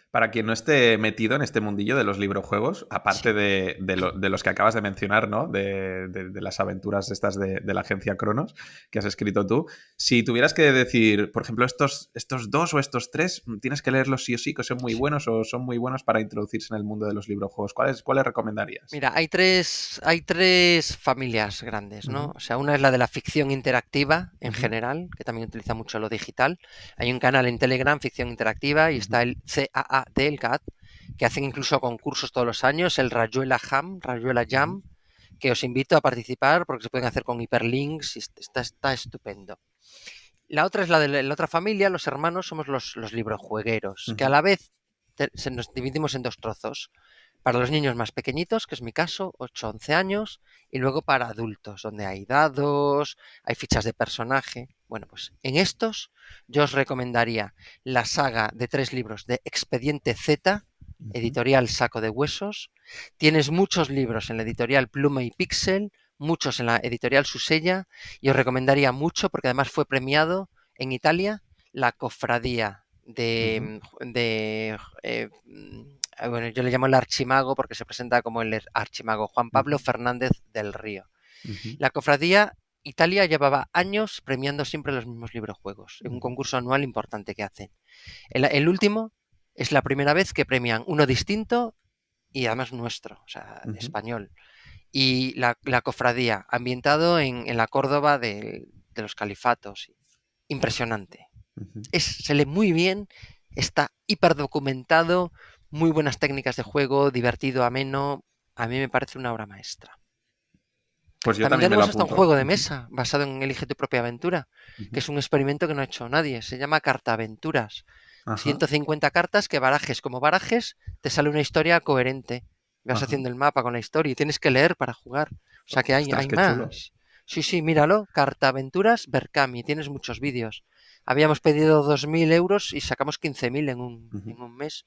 Para quien no esté metido en este mundillo de los librojuegos, aparte Sí. de los que acabas de mencionar, ¿no? De las aventuras estas de la agencia Cronos que has escrito tú, si tuvieras que decir, por ejemplo, estos dos o estos tres, tienes que leerlos sí o sí, que son muy Sí. buenos o son muy buenos para introducirse en el mundo de los librojuegos, ¿cuáles recomendarías? Mira, hay tres familias grandes, ¿no? Ujú, O sea, una es la de la ficción interactiva en ujú, general, que también utiliza mucho lo digital. Hay un canal en Telegram, ficción interactiva, y ujú, está el CAAD, el CAD, que hacen incluso concursos todos los años, el Rayuela ujú, Jam, que os invito a participar porque se pueden hacer con hiperlinks y está estupendo. La otra es la otra familia, los hermanos, somos los librojuegueros, que a ujú, la vez nos dividimos en dos trozos. Para los niños más pequeñitos, que es mi caso, 8 u 11 años, y luego para adultos, donde hay dados, hay fichas de personaje. Bueno, pues en estos yo os recomendaría la saga de 3 libros de Expediente Z, ujú, editorial Saco de Huesos. Tienes muchos libros en la editorial Pluma y Pixel, muchos en la editorial Susella, y os recomendaría mucho, porque además fue premiado en Italia, La Cofradía ujú, bueno, yo le llamo el archimago porque se presenta como el archimago Juan Pablo ujú, Fernández del Río. ujú, La cofradía Italia llevaba años premiando siempre los mismos librojuegos, en un ujú, concurso anual importante que hacen. El último es la primera vez que premian uno distinto y además nuestro, o sea, ujú, español. Y la cofradía, ambientado en la Córdoba de los califatos. Impresionante. ujú. Se lee muy bien, está hiper documentado, muy buenas técnicas de juego, divertido, ameno. A mí me parece una obra maestra. Pues yo También también me lo tenemos hasta un juego apunto. de Ujú, mesa basado en Elige tu propia aventura, que ujú. es un experimento que no ha hecho nadie. Se llama Cartaventuras. Ajá. 150 cartas que barajes como barajes, te sale una historia coherente. Vas Ajá. haciendo el mapa con la historia y tienes que leer para jugar. O sea que hay, Ostras, hay qué chulo. más. Sí, sí, míralo. Cartaventuras Berkami. Tienes muchos vídeos. Habíamos pedido 2.000 euros y sacamos 15.000 en un, Ujú, en un mes.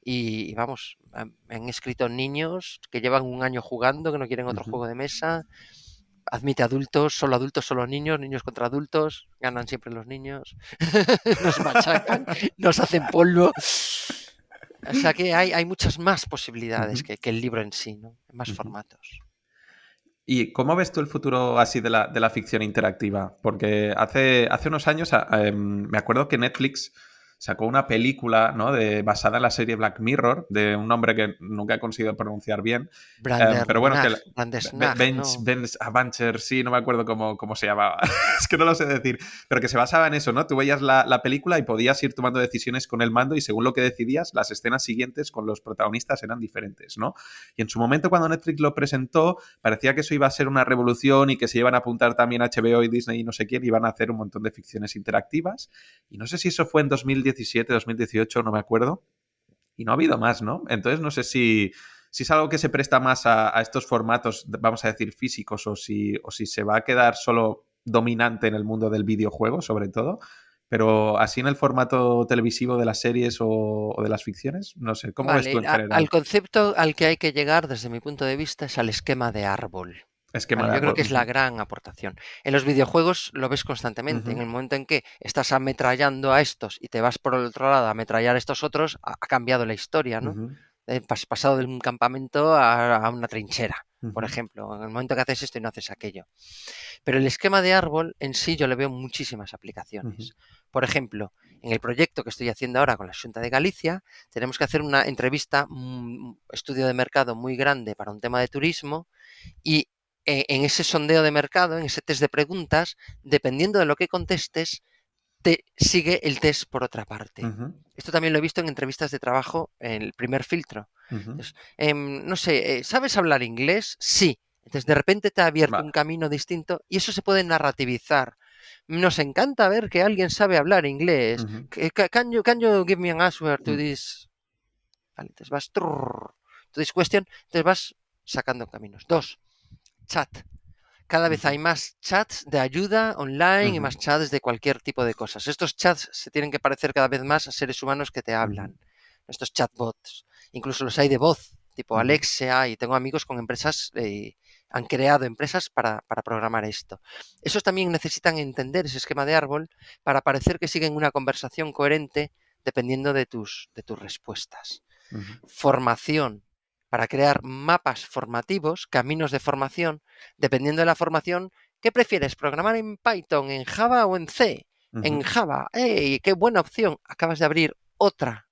Y vamos, han escrito niños que llevan un año jugando, que no quieren otro ujú, juego de mesa. Admite adultos, solo niños, niños contra adultos, ganan siempre los niños, nos machacan, nos hacen polvo. O sea que hay muchas más posibilidades ujú, que el libro en sí, ¿no? En más ujú. formatos. ¿Y cómo ves tú el futuro así de la ficción interactiva? Porque hace unos años me acuerdo que Netflix sacó una película, ¿no? Basada en la serie Black Mirror, de un nombre que nunca he conseguido pronunciar bien. Pero bueno, que Brandesnag, ¿no? Avancer, sí, no me acuerdo cómo se llamaba. Es que no lo sé decir. Pero que se basaba en eso, ¿no? Tú veías la película y podías ir tomando decisiones con el mando y según lo que decidías, las escenas siguientes con los protagonistas eran diferentes, ¿no? Y en su momento, cuando Netflix lo presentó, parecía que eso iba a ser una revolución y que se iban a apuntar también HBO y Disney y no sé quién, iban a hacer un montón de ficciones interactivas. Y no sé si eso fue en 2017, 2018, no me acuerdo. Y no ha habido más, ¿no? Entonces no sé si es algo que se presta más a estos formatos, vamos a decir, físicos, o si se va a quedar solo dominante en el mundo del videojuego, sobre todo. Pero así en el formato televisivo de las series o de las ficciones, no sé, ¿cómo ves tú Vale, en al general? concepto al que hay que llegar desde mi punto de vista es al esquema de árbol. Esquema Vale, de yo creo árbol. que es la gran aportación. En los videojuegos lo ves constantemente. En Ujú, el momento en que estás ametrallando a estos y te vas por el otro lado a ametrallar a estos otros, ha cambiado la historia, ¿no? ujú, Pasado de un campamento a una trinchera, por ujú, ejemplo. En el momento que haces esto y no haces aquello. Pero el esquema de árbol en sí yo le veo muchísimas ujú, aplicaciones. Por ejemplo, en el proyecto que estoy haciendo ahora con la Xunta de Galicia, tenemos que hacer una entrevista, un estudio de mercado muy grande para un tema de turismo y en ese sondeo de mercado, en ese test de preguntas, dependiendo de lo que contestes, te sigue el test por otra parte. ujú, Esto también lo he visto en entrevistas de trabajo en el primer filtro. ujú. Entonces, no sé, ¿sabes hablar inglés? Sí. Entonces, de repente te ha abierto un Vale. camino distinto y eso se puede narrativizar. Nos encanta ver que alguien sabe hablar inglés. Ujú, Can you give me an answer to mm, this? Vale, entonces vas to this question, entonces vas sacando caminos. Dos, chat. cada vez hay Ujú, más chats de ayuda online y ujú, más chats de cualquier tipo de cosas. Estos chats se tienen que parecer cada vez más a seres humanos que te ujú, hablan. Estos chatbots. Incluso los hay de voz, tipo ujú, Alexia, y tengo amigos con empresas, han creado empresas para programar esto. Esos también necesitan entender ese esquema de árbol para parecer que siguen una conversación coherente dependiendo de tus respuestas. ujú. Formación, para crear mapas formativos, caminos de formación, dependiendo de la formación. ¿Qué prefieres, programar en Python, en Java o en C? En Ujú, Java. ¡Ey, qué buena opción! Acabas de abrir otra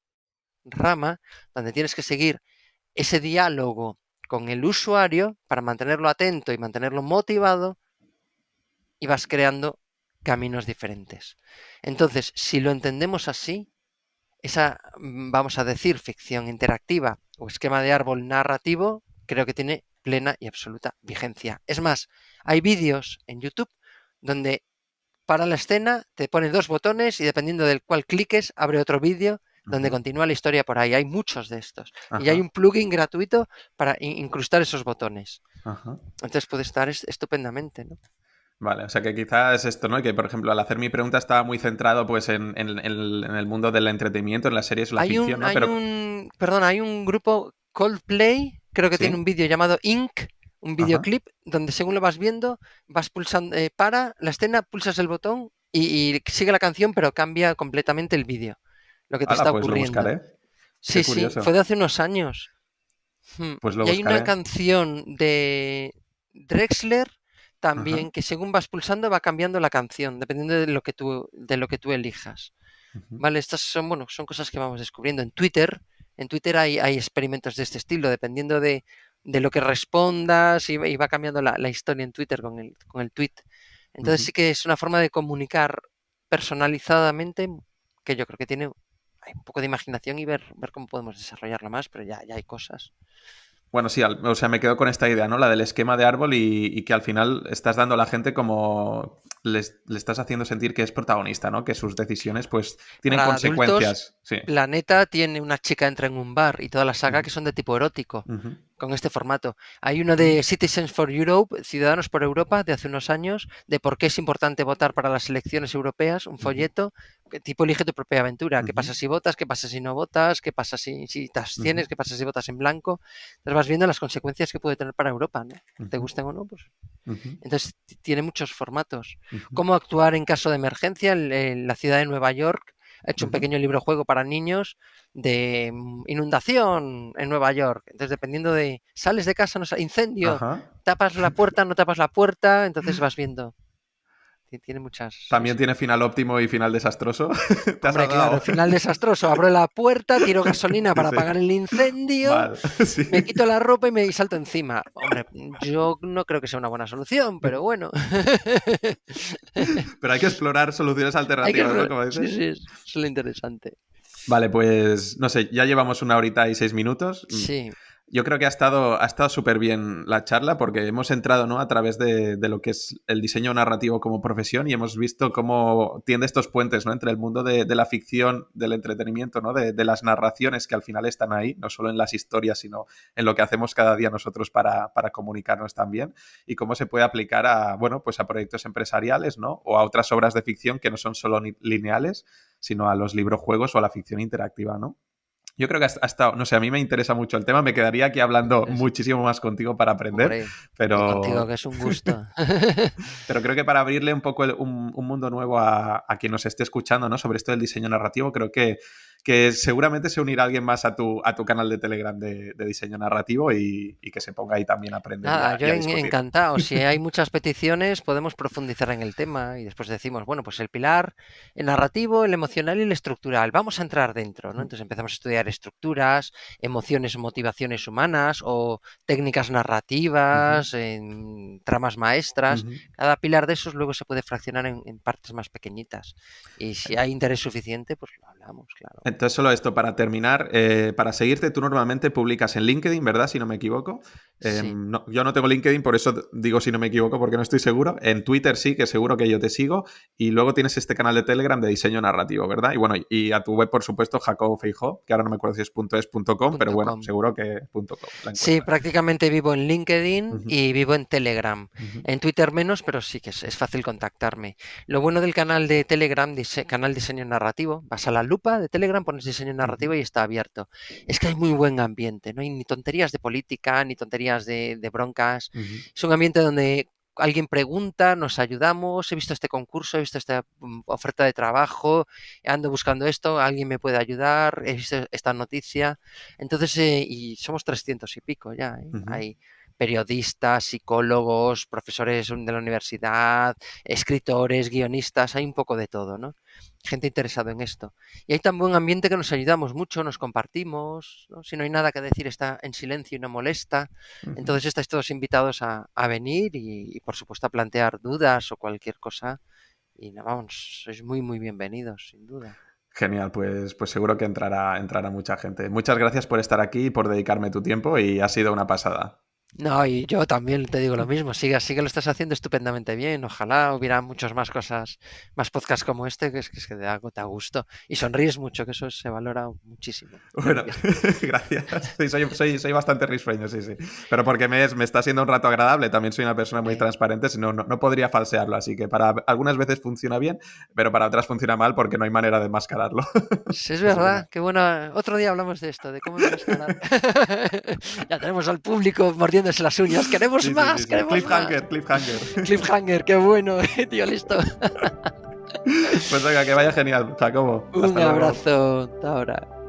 rama donde tienes que seguir ese diálogo con el usuario para mantenerlo atento y mantenerlo motivado, y vas creando caminos diferentes. Entonces, si lo entendemos así, esa, vamos a decir, ficción interactiva o esquema de árbol narrativo, creo que tiene plena y absoluta vigencia. Es más, hay vídeos en YouTube donde para la escena te pone dos botones y dependiendo del cual cliques, abre otro vídeo donde ujú. continúa la historia por ahí. Hay muchos de estos. Y hay Ajá, un plugin gratuito para incrustar esos botones. ajá. Entonces puede estar estupendamente, ¿no? Vale, o sea que quizás esto, ¿no? Que por ejemplo, al hacer mi pregunta estaba muy centrado pues en el mundo del entretenimiento, en las series o la Hay ficción, un, ¿no? hay Pero un, perdón, hay un grupo Coldplay, creo que tiene un sí, vídeo llamado Ink, un ajá. videoclip, donde según lo vas viendo, vas pulsando, para la escena, pulsas el botón y sigue la canción, pero cambia completamente el vídeo, lo que te Hala, está pues lo ocurriendo. buscaré. Qué Sí, sí, fue curioso. de hace unos años. Pues lo Y hay una buscaré. canción de Drexler Ajá. también que según vas pulsando va cambiando la canción, dependiendo de lo que tú elijas. Ujú, Vale, estas son, bueno, son cosas que vamos descubriendo. En Twitter hay experimentos de este estilo, dependiendo de lo que respondas y va cambiando la historia en Twitter con el tweet. Entonces ujú. sí que es una forma de comunicar personalizadamente que yo creo que hay un poco de imaginación y ver cómo podemos desarrollarla más, pero ya hay cosas. Bueno, sí, o sea, me quedo con esta idea, ¿no? La del esquema de árbol y que al final estás dando a la gente como le estás haciendo sentir que es protagonista, ¿no? Que sus decisiones pues tienen Para adultos, consecuencias. Sí. Planeta tiene una chica entra en un bar y toda la saga Ujú, que son de tipo erótico, ujú, con este formato. Hay uno de Citizens for Europe, Ciudadanos por Europa, de hace unos años, de por qué es importante votar para las elecciones europeas, un ujú, folleto, tipo elige tu propia aventura. ¿Qué ujú, pasa si votas? ¿Qué pasa si no votas? ¿Qué pasa si te ujú, abstienes? ¿Qué pasa si votas en blanco? Entonces vas viendo las consecuencias que puede tener para Europa, ¿no? Te ujú, gusten o no, pues. ujú, Entonces tiene muchos formatos. ujú, Cómo actuar en caso de emergencia. La ciudad de Nueva York ha hecho un ujú. pequeño libro juego para niños de inundación en Nueva York. Entonces, dependiendo de, sales de casa, no incendio, Ajá. tapas la puerta, no tapas la puerta, entonces vas viendo. Tiene muchas, sí, También sí. tiene final óptimo y final desastroso. Te has Hombre, claro, ahogado. final desastroso. Abro la puerta, tiro gasolina para Sí. apagar el incendio, Mal. Sí. me quito la ropa y me salto encima. Hombre, yo no creo que sea una buena solución, pero bueno. Pero hay que explorar soluciones Hay que. alternativas, ¿no? Como Sí, dices. sí, es lo interesante. Vale, pues no sé, ya llevamos 1 horita y 6 minutos. Sí, Yo creo que ha estado súper bien la charla porque hemos entrado, ¿no? A través de lo que es el diseño narrativo como profesión y hemos visto cómo tiende estos puentes, ¿no? Entre el mundo de la ficción, del entretenimiento, ¿no? De las narraciones que al final están ahí, no solo en las historias, sino en lo que hacemos cada día nosotros para comunicarnos también y cómo se puede aplicar a, bueno, pues a proyectos empresariales, ¿no? O a otras obras de ficción que no son solo lineales, sino a los librojuegos o a la ficción interactiva, ¿no? Yo creo que ha estado, no sé, a mí me interesa mucho el tema, me quedaría aquí hablando es- muchísimo más contigo para aprender, hombre, y contigo que pero, es un gusto. pero creo que para abrirle un poco un mundo nuevo a quien nos esté escuchando, ¿no? Sobre esto del diseño narrativo, creo que seguramente se unirá alguien más a tu canal de Telegram de diseño narrativo y que se ponga ahí también a aprender Nada, yo y a discutir. encantado. Si hay muchas peticiones, podemos profundizar en el tema y después decimos, bueno, pues el pilar, el narrativo, el emocional y el estructural. Vamos a entrar dentro, ¿no? Entonces empezamos a estudiar estructuras, emociones, motivaciones humanas o técnicas Ujú, narrativas, tramas maestras. ujú. Cada pilar de esos luego se puede fraccionar en partes más pequeñitas. Y si hay interés suficiente, pues lo hablamos, claro. Entonces, solo esto para terminar. Para seguirte, tú normalmente publicas en LinkedIn, ¿verdad? Si no me equivoco. Sí. No, yo no tengo LinkedIn, por eso digo si no me equivoco, porque no estoy seguro. En Twitter sí, que seguro que yo te sigo. Y luego tienes este canal de Telegram de diseño narrativo, ¿verdad? Y bueno, y a tu web, por supuesto, Jacobo Feijó, que ahora no me acuerdo si es .es.com, pero bueno, .com. seguro que .com la Sí, encuentras. prácticamente vivo en LinkedIn Ujú, y vivo en Telegram. ujú, En Twitter menos, pero sí que es fácil contactarme. Lo bueno del canal de Telegram, canal Diseño Narrativo, vas a la lupa de Telegram, pones Diseño ujú, Narrativo y está abierto. Es que hay muy buen ambiente, no hay ni tonterías de política, ni tonterías de broncas. ujú, Es un ambiente donde alguien pregunta, nos ayudamos, he visto este concurso, he visto esta oferta de trabajo, ando buscando esto, alguien me puede ayudar, he visto esta noticia. Entonces, y somos 300 y pico ya, ¿eh? ujú. Hay periodistas, psicólogos, profesores de la universidad, escritores, guionistas, hay un poco de todo, ¿no? Gente interesada en esto. Y hay tan buen ambiente que nos ayudamos mucho, nos compartimos, ¿no? Si no hay nada que decir, está en silencio y no molesta. Ujú. Entonces estáis todos invitados a venir por supuesto, a plantear dudas o cualquier cosa. Y nada, vamos, sois muy, muy bienvenidos, sin duda. Genial, pues seguro que entrará mucha gente. Muchas gracias por estar aquí y por dedicarme tu tiempo y ha sido una pasada. No, y yo también te digo lo mismo, sigue lo estás haciendo estupendamente bien, ojalá hubiera muchas más cosas, más podcasts como este, que te da gusto y sonríes mucho, que eso se valora muchísimo. Bueno, gracias. Sí, soy bastante risueño, sí, sí. Pero porque me está siendo un rato agradable, también soy una persona muy Eh, transparente, si no, no podría falsearlo. Así que para algunas veces funciona bien, pero para otras funciona mal porque no hay manera de enmascararlo. sí, es Así que nada. verdad, qué bueno. Otro día hablamos de esto, de cómo enmascarar. Ya tenemos al público mordiéndose las uñas. ¡Queremos Sí, sí, sí, más! sí. ¡Queremos más! Cliffhanger, cliffhanger. Cliffhanger, qué bueno, tío, listo. Pues venga, que vaya genial, Jacobo. Un Hasta luego. abrazo, hasta ahora.